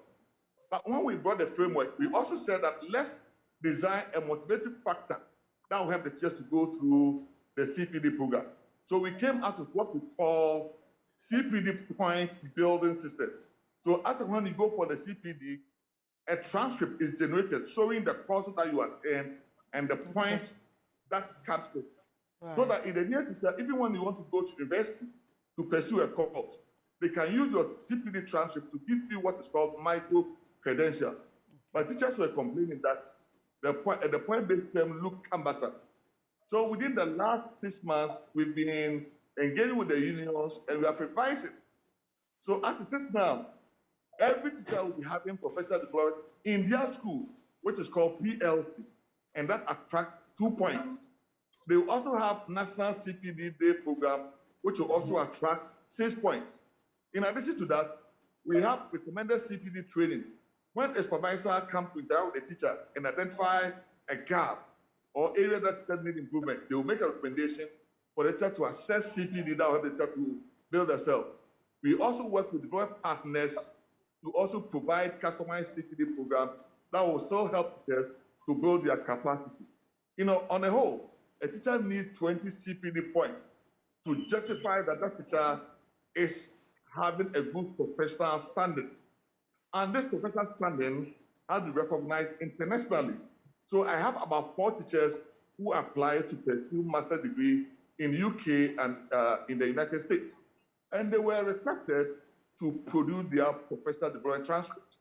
But when we brought the framework, we also said that let's design a motivating factor that will help the teachers to go through the CPD program. So we came out with what we call CPD point building system. So as when you go for the CPD, a transcript is generated showing the course that you attend and the points that comes with. Right. So that in the near future, even when you want to go to university to pursue a course, they can use your CPD transcript to give you what is called micro credentials. But teachers were complaining that the point-based term looked cumbersome. So within the last 6 months, we've been engaging with the unions and we have revised it. So as it is now, every teacher will be having professional development in their school, which is called PLC, and that attracts 2 points. They will also have National CPD Day program, which will also attract 6 points. In addition to that, we have recommended CPD training. When a supervisor comes to interact with the teacher and identify a gap or area that need improvement, they will make a recommendation for the teacher to assess CPD that will help the teacher to build themselves. We also work with development partners to also provide customized CPD programs that will still help teachers to build their capacity. You know, on a whole, a teacher needs 20 CPD points to justify that that teacher is having a good professional standing. And this professional standing has been recognized internationally. So I have about 4 teachers who applied to pursue master's degree in UK and in the United States. And they were requested to produce their professional development transcript,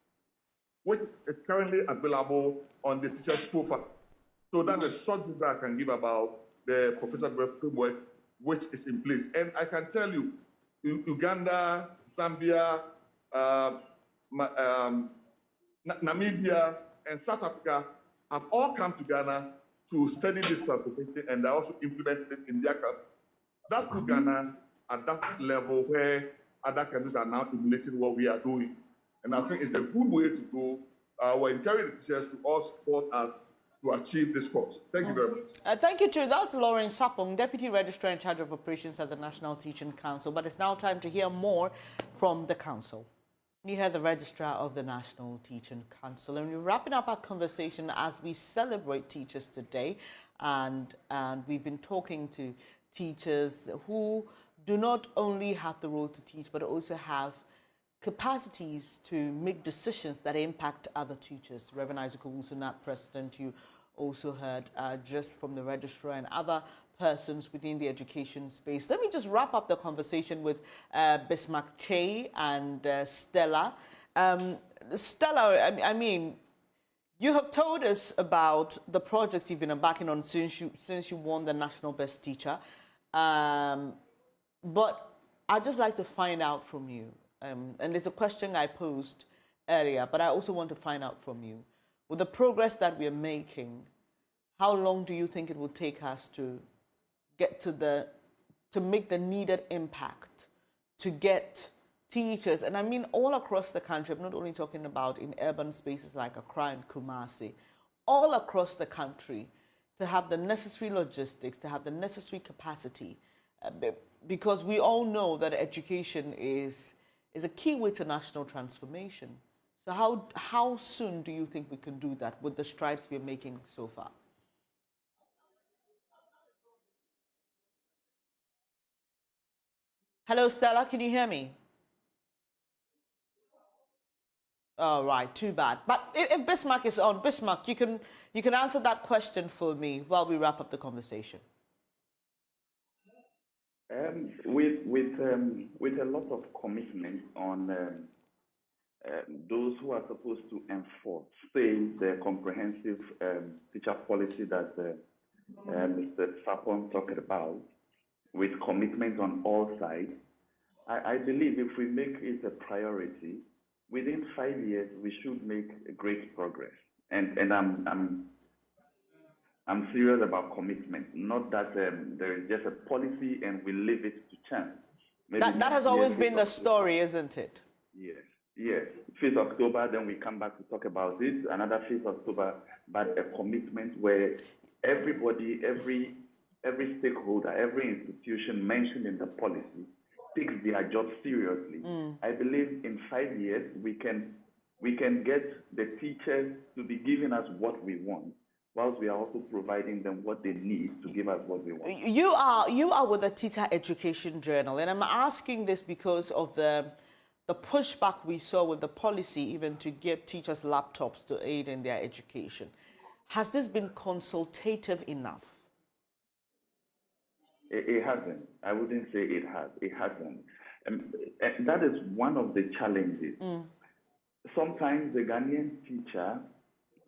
which is currently available on the teacher's profile. So that's a short view that I can give about the professional development framework, which is in place. And I can tell you, Uganda, Zambia, Namibia, and South Africa have all come to Ghana to study this transformation, and they also implemented it in their country. That put Ghana at that level where other countries are now emulating what we are doing. And I think it's a good way to go. We're encouraging the teachers to all support us to achieve this course. Thank you very much. Thank you too. That's Lauren Sapong, Deputy Registrar in charge of operations at the National Teaching Council. But it's now time to hear more from the Council. You heard the Registrar of the National Teaching Council, and we're wrapping up our conversation as we celebrate teachers today. And we've been talking to teachers who do not only have the role to teach, but also have capacities to make decisions that impact other teachers. Reverend Isaac Owusu-Nat, President, you also heard just from the Registrar and other persons within the education space. Let me just wrap up the conversation with Bismarck Che and Stella. Stella, I mean, you have told us about the projects you've been embarking on since you won the National Best Teacher. But I'd just like to find out from you, and there's a question I posed earlier, but I also want to find out from you. With the progress that we're making, how long do you think it will take us to get to make the needed impact, to get teachers, and I mean all across the country, I'm not only talking about in urban spaces like Accra and Kumasi, all across the country, to have the necessary logistics, to have the necessary capacity, because we all know that education is a key way to national transformation. So how soon do you think we can do that with the strides we're making so far? Hello, Stella, can you hear me? All right, too bad. But if Bismarck is on, Bismarck, you can answer that question for me while we wrap up the conversation. With a lot of commitment on those who are supposed to enforce, say, the comprehensive teacher policy that Mr. Sapon talked about, with commitment on all sides, I believe if we make it a priority, within 5 years, we should make great progress. And I'm serious about commitment, not that there is just a policy and we leave it to chance. That has always been the story, isn't it? Yes. 5th October, then we come back to talk about it, another 5th October, but a commitment where everybody, every stakeholder, every institution mentioned in the policy takes their job seriously. I believe in 5 years, we can get the teachers to be giving us what we want, whilst we are also providing them what they need to give us what we want. You are with the Teacher Education Journal, and I'm asking this because of the pushback we saw with the policy even to give teachers laptops to aid in their education. Has this been consultative enough? It hasn't. I wouldn't say it has. It hasn't. And that is one of the challenges. Sometimes the Ghanaian teacher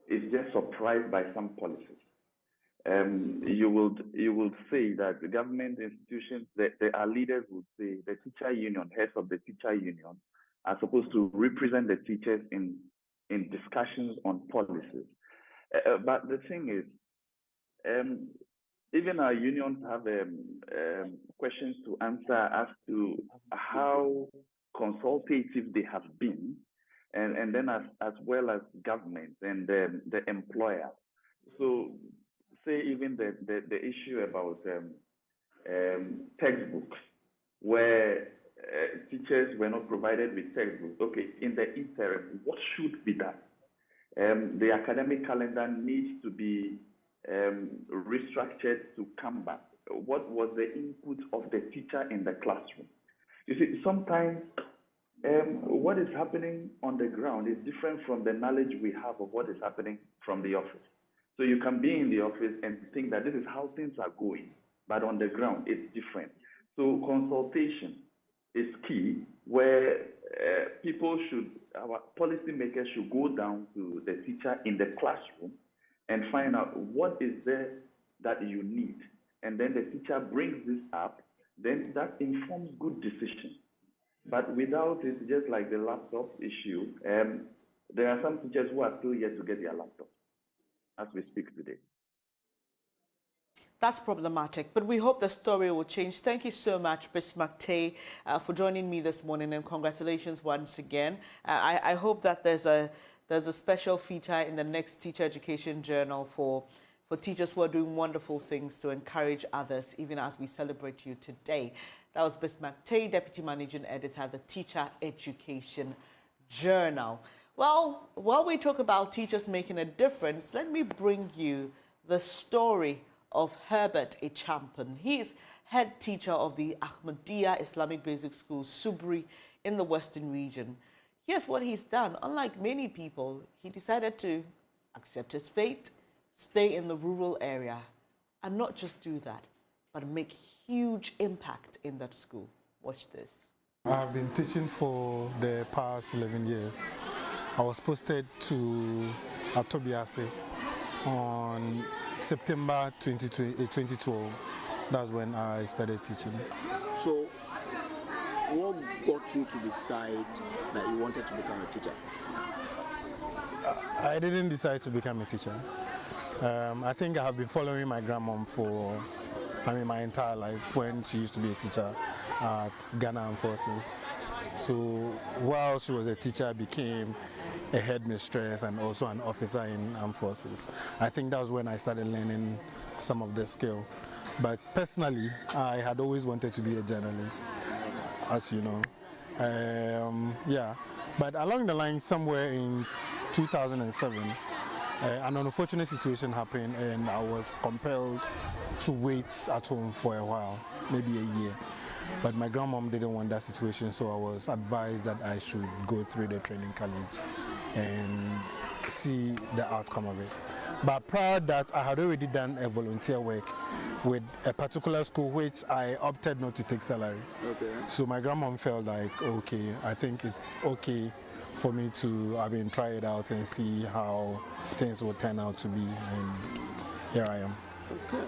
is just surprised by some policies. You will say that the government institutions, there are leaders who say the teacher union, heads of the teacher union, are supposed to represent the teachers in discussions on policies. But the thing is, even our unions have questions to answer as to how consultative they have been, and then as well as government and the employer. So say even the issue about textbooks, where teachers were not provided with textbooks. Okay, in the interim, what should be done? The academic calendar needs to be restructured to come back. What was the input of the teacher in the classroom? You see, sometimes what is happening on the ground is different from the knowledge we have of what is happening from the office. So you can be in the office and think that this is how things are going, but on the ground, it's different. So consultation is key, where our policymakers should go down to the teacher in the classroom and find out what is there that you need. And then the teacher brings this up, then that informs good decisions. But without it, just like the laptop issue, there are some teachers who are still yet to get their laptop as we speak today. That's problematic, but we hope the story will change. Thank you so much, Bismarck Tay, for joining me this morning, and congratulations once again. I hope that there's a special feature in the next Teacher Education Journal for teachers who are doing wonderful things to encourage others, even as we celebrate you today. That was Bismarck Tay, Deputy Managing Editor at the Teacher Education Journal. Well, while we talk about teachers making a difference, let me bring you the story of Herbert Echampan. He is head teacher of the Ahmadiyya Islamic Basic School, Subri, in the Western region. Here's what he's done. Unlike many people, he decided to accept his fate, stay in the rural area, and not just do that, but make huge impact in that school. Watch this. I've been teaching for the past 11 years. I was posted to Atobiase on September 2012. That's when I started teaching. So, what got you to decide that you wanted to become a teacher? I didn't decide to become a teacher. I think I have been following my grandmom for my entire life, when she used to be a teacher at Ghana Armed Forces. So while she was a teacher, I became a headmistress and also an officer in Armed Forces. I think that was when I started learning some of the skill. But personally, I had always wanted to be a journalist, as you know. Yeah, but along the line, somewhere in 2007, an unfortunate situation happened and I was compelled to wait at home for a while, maybe a year. But my grandmom didn't want that situation, so I was advised that I should go through the training college and see the outcome of it. But prior to that, I had already done a volunteer work with a particular school which I opted not to take salary. Okay. So my grandmom felt like, okay, I think it's okay for me to try it out and see how things will turn out to be, and here I am. Okay.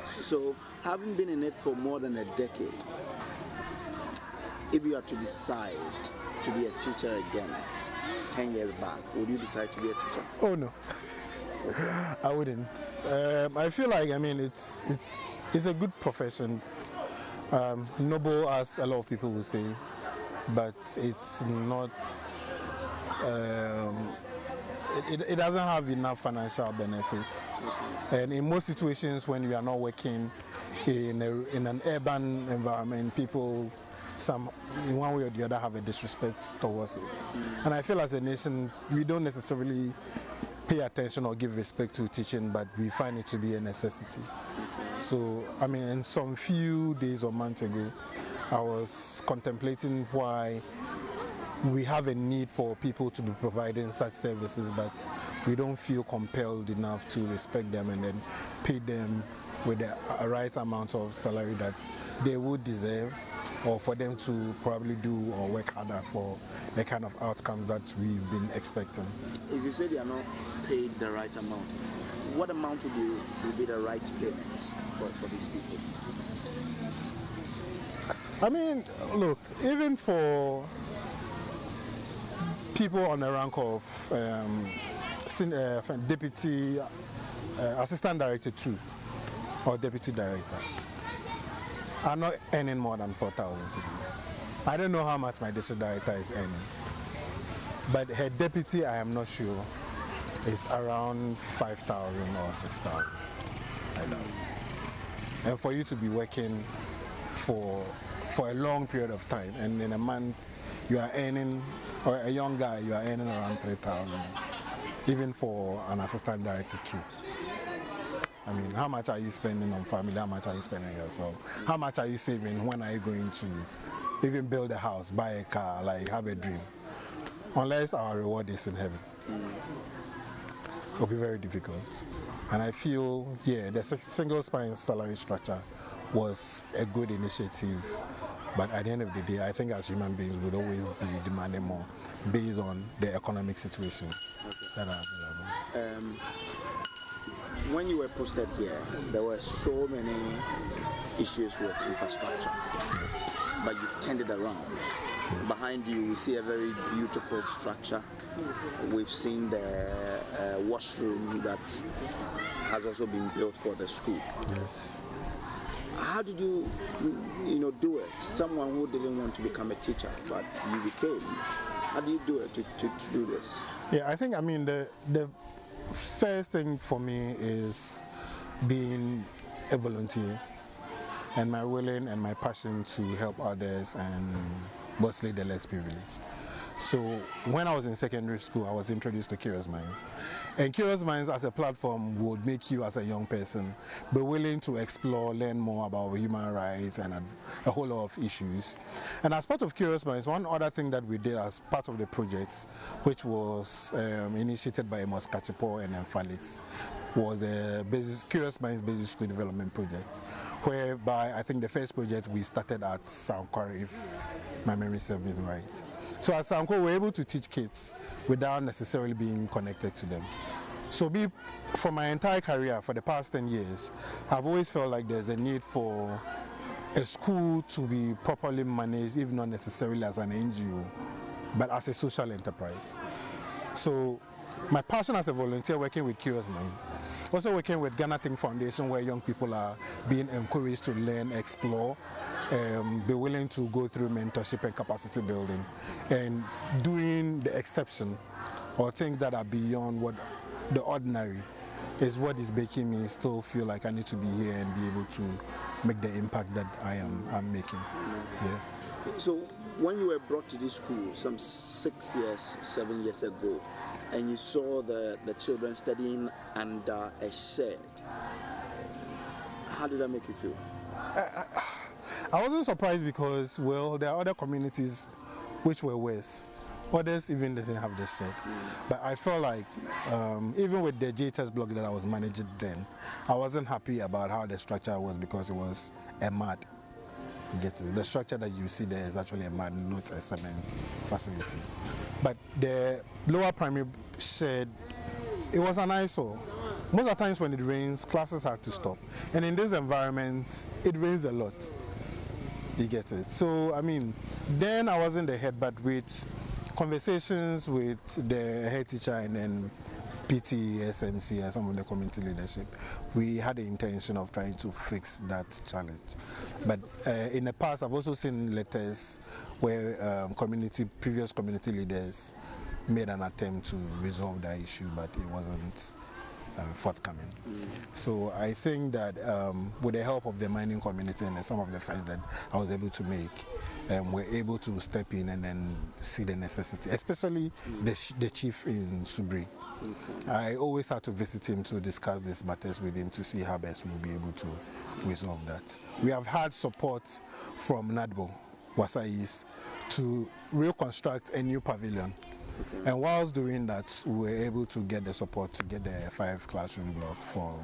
So, having been in it for more than a decade, if you had to decide to be a teacher again 10 years back, would you decide to be a teacher? Oh no, I wouldn't. I feel like, I mean, it's a good profession, noble as a lot of people will say, but it's not. It doesn't have enough financial benefits, and in most situations when you are not working in an urban environment, people in one way or the other have a disrespect towards it. And I feel as a nation we don't necessarily pay attention or give respect to teaching, but we find it to be a necessity. So I mean, in some few days or months ago, I was contemplating why we have a need for people to be providing such services, but we don't feel compelled enough to respect them and then pay them with the right amount of salary that they would deserve, or for them to probably do or work harder for the kind of outcomes that we've been expecting. If you say they are not paid the right amount, what amount would be the right payment for these people? I mean, look, even for people on the rank of deputy, assistant director 2 or deputy director, are not earning more than 4,000 cedis. I don't know how much my district director is earning, but her deputy, I am not sure, is around 5,000 or 6,000. I doubt. And for you to be working for a long period of time, and in a month you are earning, or a young guy, you are earning around 3,000, even for an assistant director too. I mean, how much are you spending on family? How much are you spending on yourself? How much are you saving? When are you going to even build a house, buy a car, like have a dream? Unless our reward is in heaven. It'll be very difficult. And I feel, yeah, the single spine salary structure was a good initiative, but at the end of the day, I think as human beings would always be demanding more based on the economic situation that are available. When you were posted here, there were so many issues with infrastructure, yes. But you've turned it around. Yes. Behind you, we see a very beautiful structure. We've seen the washroom that has also been built for the school. Yes. How did you do it? Someone who didn't want to become a teacher, but you became. How do you do it to do this? Yeah, I think, I mean, the first thing for me is being a volunteer and my willing and my passion to help others and mostly the less privileged. So when I was in secondary school, I was introduced to Curious Minds. And Curious Minds as a platform would make you as a young person be willing to explore, learn more about human rights and a whole lot of issues. And as part of Curious Minds, one other thing that we did as part of the project, which was initiated by Amos Kachipo and Felix, was the Curious Minds Basic School Development Project, whereby I think the first project we started at Sankwar, if my memory serves me right. So at Sankwar, we were able to teach kids without necessarily being connected to them. So for my entire career, for the past 10 years, I've always felt like there's a need for a school to be properly managed, if not necessarily as an NGO, but as a social enterprise. So my passion as a volunteer working with Curious Minds, also working with Ghana Think Foundation, where young people are being encouraged to learn, explore, be willing to go through mentorship and capacity building, and doing the exception or things that are beyond what the ordinary is what is making me still feel like I need to be here and be able to make the impact that I'm making. Yeah. So when you were brought to this school some 7 years ago, and you saw the children studying under a shed, how did that make you feel? I wasn't surprised because, well, there are other communities which were worse. Others even didn't have the shed. But I felt like, even with the JHS block that I was managing then, I wasn't happy about how the structure was because it was a mud. The structure that you see there is actually a mud, not a cement facility. But the lower primary shed, it was an eyesore. Most of the times when it rains, classes have to stop. And in this environment, it rains a lot. You get it. So, I mean, then I wasn't the head, but with conversations with the head teacher and then PT, SMC, and some of the community leadership, we had the intention of trying to fix that challenge. But in the past, I've also seen letters where previous community leaders made an attempt to resolve that issue, but it wasn't forthcoming. So I think that with the help of the mining community and some of the friends that I was able to make, we're able to step in and then see the necessity, especially the chief in Subri. Okay. I always had to visit him to discuss these matters with him to see how best we'll be able to resolve that. We have had support from NADBO, Wasa East, to reconstruct a new pavilion. Okay. And whilst doing that, we were able to get the support to get the 5 classroom block from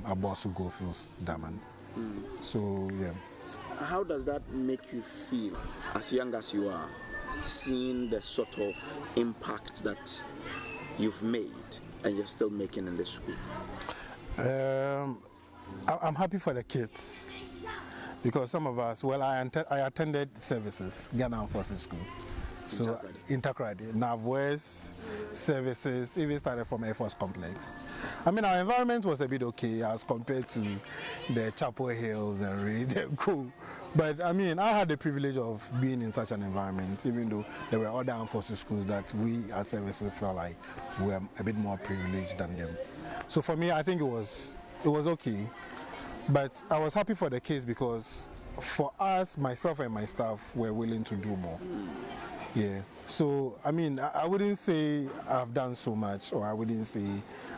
Abosu Goldfields Daman. So, yeah. How does that make you feel, as young as you are, seeing the sort of impact that you've made and you're still making in the school? I'm happy for the kids because some of us, well, I attended services, Ghana Armed Forces School. So Intercredi, NAVWES, services, even started from Air Force Complex. I mean, our environment was a bit okay as compared to the Chapel Hills and Ridge and Co. But I mean, I had the privilege of being in such an environment, even though there were other armed forces schools that we as services felt like we were a bit more privileged than them. So for me, I think it was okay. But I was happy for the kids because for us, myself and my staff were willing to do more. Yeah, so I mean, I wouldn't say I've done so much or I wouldn't say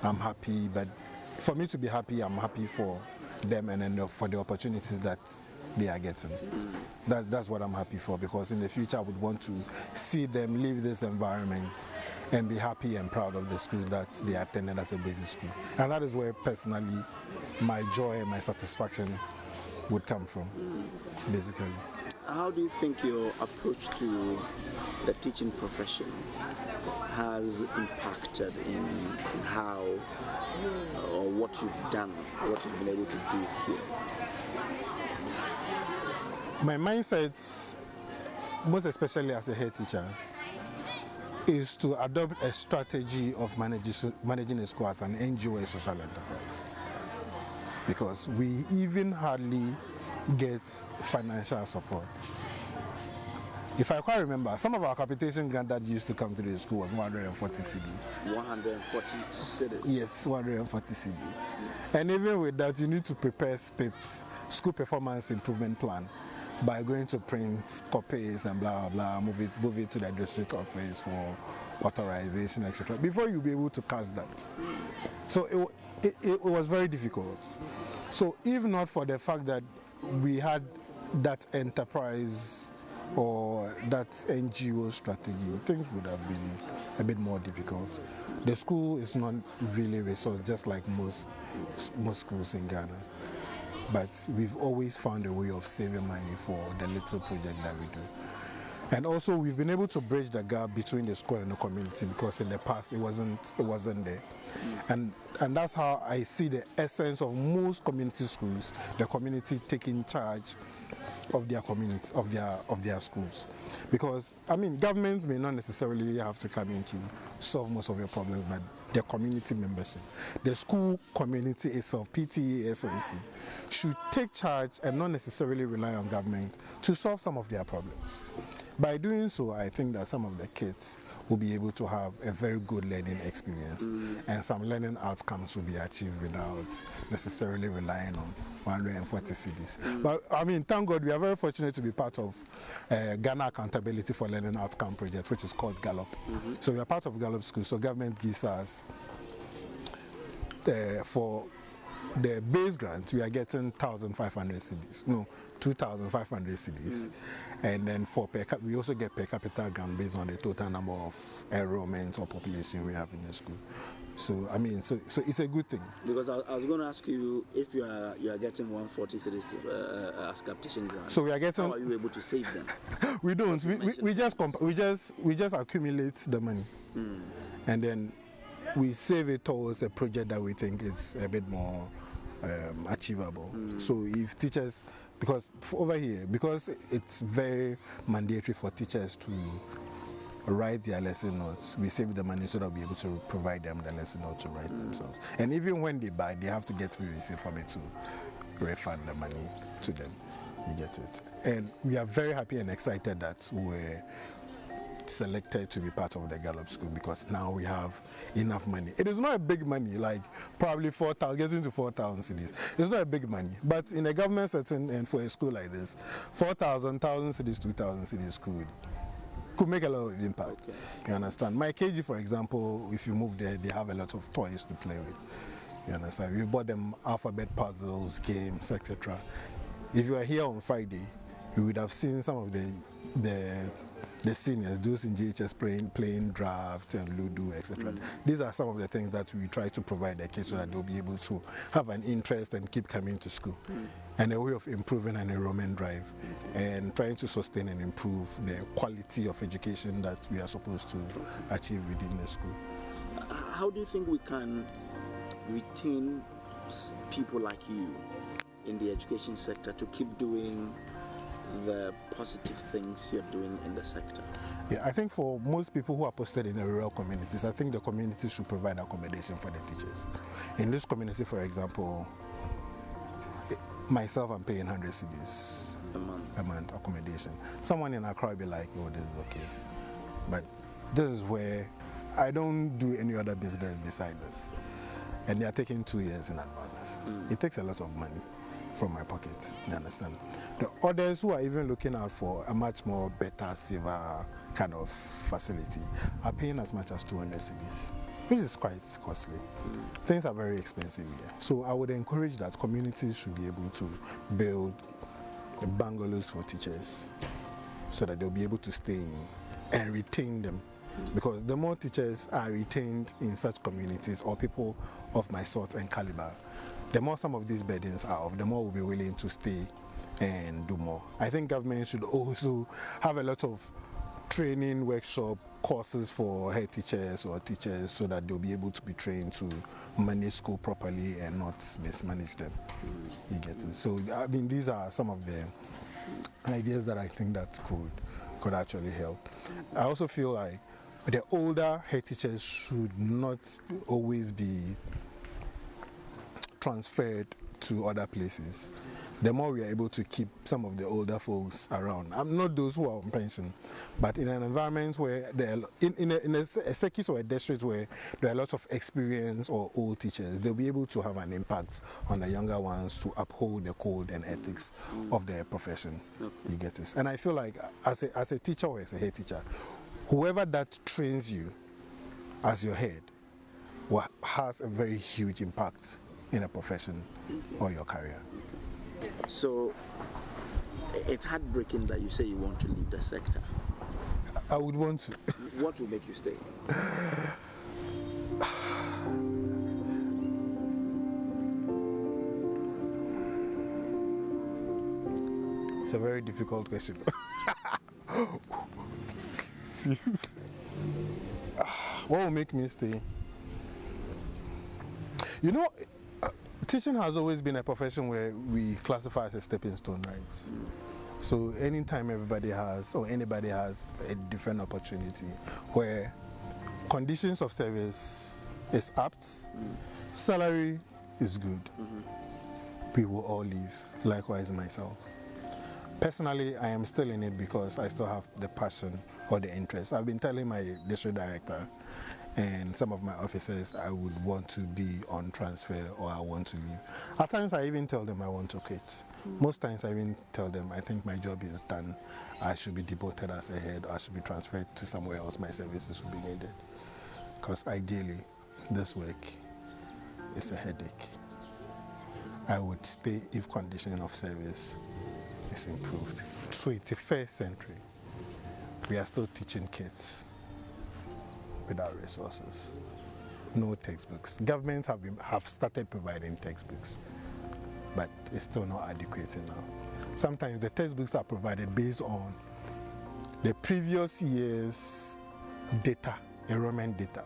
I'm happy, but for me to be happy, I'm happy for them and then for the opportunities that they are getting. That's what I'm happy for, because in the future I would want to see them leave this environment and be happy and proud of the school that they attended as a basic school. And that is where personally my joy and my satisfaction would come from, basically. How do you think your approach to the teaching profession has impacted in how or what you've done, what you've been able to do here? My mindset, most especially as a head teacher, is to adopt a strategy of managing a school as an NGO, a social enterprise. Because we even hardly get financial support. If I quite remember, some of our capitation grant that used to come through the school was 140 cedis. 140 cedis? Yes, 140 cedis. And even with that, you need to prepare school performance improvement plan by going to print copies and blah, blah, move it to the district office for authorization, etc. before you'll be able to cash that. So it was very difficult. So if not for the fact that we had that enterprise or that NGO strategy, things would have been a bit more difficult. The school is not really resourced, just like most schools in Ghana. But we've always found a way of saving money for the little project that we do. And also we've been able to bridge the gap between the school and the community, because in the past it wasn't there. And that's how I see the essence of most community schools, the community taking charge of their community, of their schools. Because I mean, government may not necessarily have to come in to solve most of your problems, but the community membership, the school community itself, PTA, SMC, should take charge and not necessarily rely on government to solve some of their problems. By doing so, I think that some of the kids will be able to have a very good learning experience, and some learning outcomes will be achieved without necessarily relying on 140 cedis. But I mean, thank God we are very fortunate to be part of Ghana Accountability for Learning Outcome project, which is called Gallup. So we are part of Gallup School, so government gives us for the base grant, we are getting 1,500 cedis, no, 2,500 cedis. And then for we also get per capita grant based on the total number of enrollments or population we have in the school. So I mean, so it's a good thing. Because I was going to ask you if you are getting 140 cedis as capitation grant. So we are getting. How are you able to save them? We don't. We just accumulate the money, and then we save it towards a project that we think is a bit more achievable. So if teachers, because over here, because it's very mandatory for teachers to write their lesson notes, we save the money so that we'll be able to provide them the lesson notes to write themselves. And even when they buy, they have to get me receipt for me to refund the money to them. You get it? And we are very happy and excited that we're selected to be part of the Gallup School, because now we have enough money. It is not a big money, like probably 4,000, getting to 4,000 cedis. It's not a big money, but in a government setting and for a school like this, 4,000, 1,000 cedis, 2,000 cedis could make a lot of impact. Okay. You understand? My KG, for example, if you move there, they have a lot of toys to play with. You understand? We bought them alphabet puzzles, games, etc. If you are here on Friday, you would have seen some of the seniors, those in GHS playing draft and Ludo, etc. These are some of the things that we try to provide the kids so that they'll be able to have an interest and keep coming to school. And a way of improving an enrollment drive and trying to sustain and improve the quality of education that we are supposed to achieve within the school. How do you think we can retain people like you in the education sector to keep doing the positive things you're doing in the sector? Yeah, I think for most people who are posted in the rural communities, I think the community should provide accommodation for the teachers. In this community, for example, myself, I'm paying 100 cedis a month accommodation. Someone in Accra will be like, oh, this is okay. But this is where I don't do any other business beside this. And they are taking 2 years in advance. It takes a lot of money from my pocket, you understand? The others who are even looking out for a much more better, safer kind of facility are paying as much as 200 cedis, which is quite costly. Things are very expensive here. So I would encourage that communities should be able to build bungalows for teachers so that they'll be able to stay in and retain them. Because the more teachers are retained in such communities, or people of my sort and caliber, the more some of these burdens are off, the more we'll be willing to stay and do more. I think government should also have a lot of training workshop courses for head teachers or teachers so that they'll be able to be trained to manage school properly and not mismanage them. You get it? So, I mean, these are some of the ideas that I think that could actually help. I also feel like the older head teachers should not always be transferred to other places. The more we are able to keep some of the older folks around, I'm not those who are on pension, but in an environment where in a circuit or a district where there are a lot of experience or old teachers, they'll be able to have an impact on the younger ones to uphold the code and ethics of their profession. You get this? And I feel like as a teacher or as a head teacher, whoever that trains you as your head has a very huge impact in a profession or your career. So it's heartbreaking that you say you want to leave the sector. I would want to. What will make you stay? It's a very difficult question. What will make me stay? You know, teaching has always been a profession where we classify as a stepping stone, right? So anytime anybody has a different opportunity where conditions of service is apt, salary is good, we will all leave. Likewise myself. Personally, I am still in it because I still have the passion or the interest. I've been telling my district director and some of my officers I would want to be on transfer or I want to leave. At times I even tell them I want to quit. Most times I even tell them I think my job is done. I should be demoted as a head or I should be transferred to somewhere else. My services will be needed. Because ideally, this work is a headache. I would stay if condition of service is improved. 21st century, we are still teaching kids without resources. No textbooks. Governments have started providing textbooks, but it's still not adequate enough. Sometimes the textbooks are provided based on the previous year's data, enrollment data.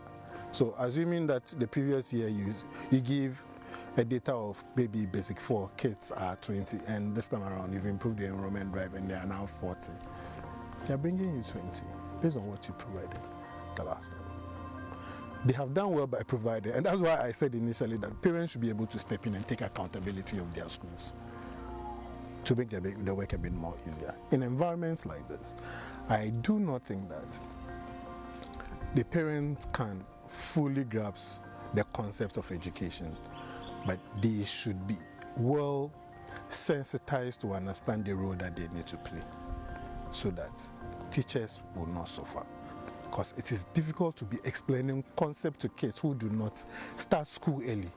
So assuming that the previous year you give a data of maybe basic 4 kids are 20, and this time around you've improved the enrollment drive and they are now 40. They are bringing you 20 based on what you provided the last time. They have done well by providing, and that's why I said initially that parents should be able to step in and take accountability of their schools to make the work a bit more easier. In environments like this, I do not think that the parents can fully grasp the concept of education, but they should be well sensitized to understand the role that they need to play so that teachers will not suffer. Because it is difficult to be explaining concepts to kids who do not start school early.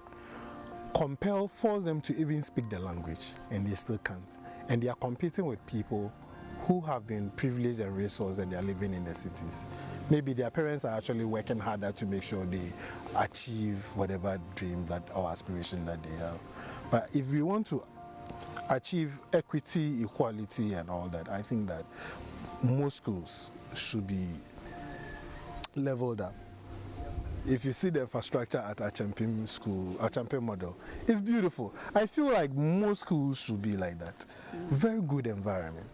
Force them to even speak the language, and they still can't. And they are competing with people who have been privileged and resourced, and they are living in the cities. Maybe their parents are actually working harder to make sure they achieve whatever dream that or aspiration that they have. But if we want to achieve equity, equality, and all that, I think that most schools should be leveled up. If you see the infrastructure at our champion school, our champion model, it's beautiful. I feel like most schools should be like that. Very good environment.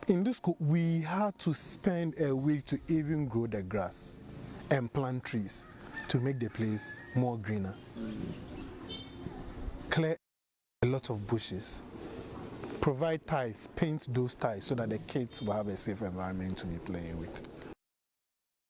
In this school, we had to spend a week to even grow the grass and plant trees to make the place more greener. Clear a lot of bushes. Provide ties, paint those ties so that the kids will have a safe environment to be playing with.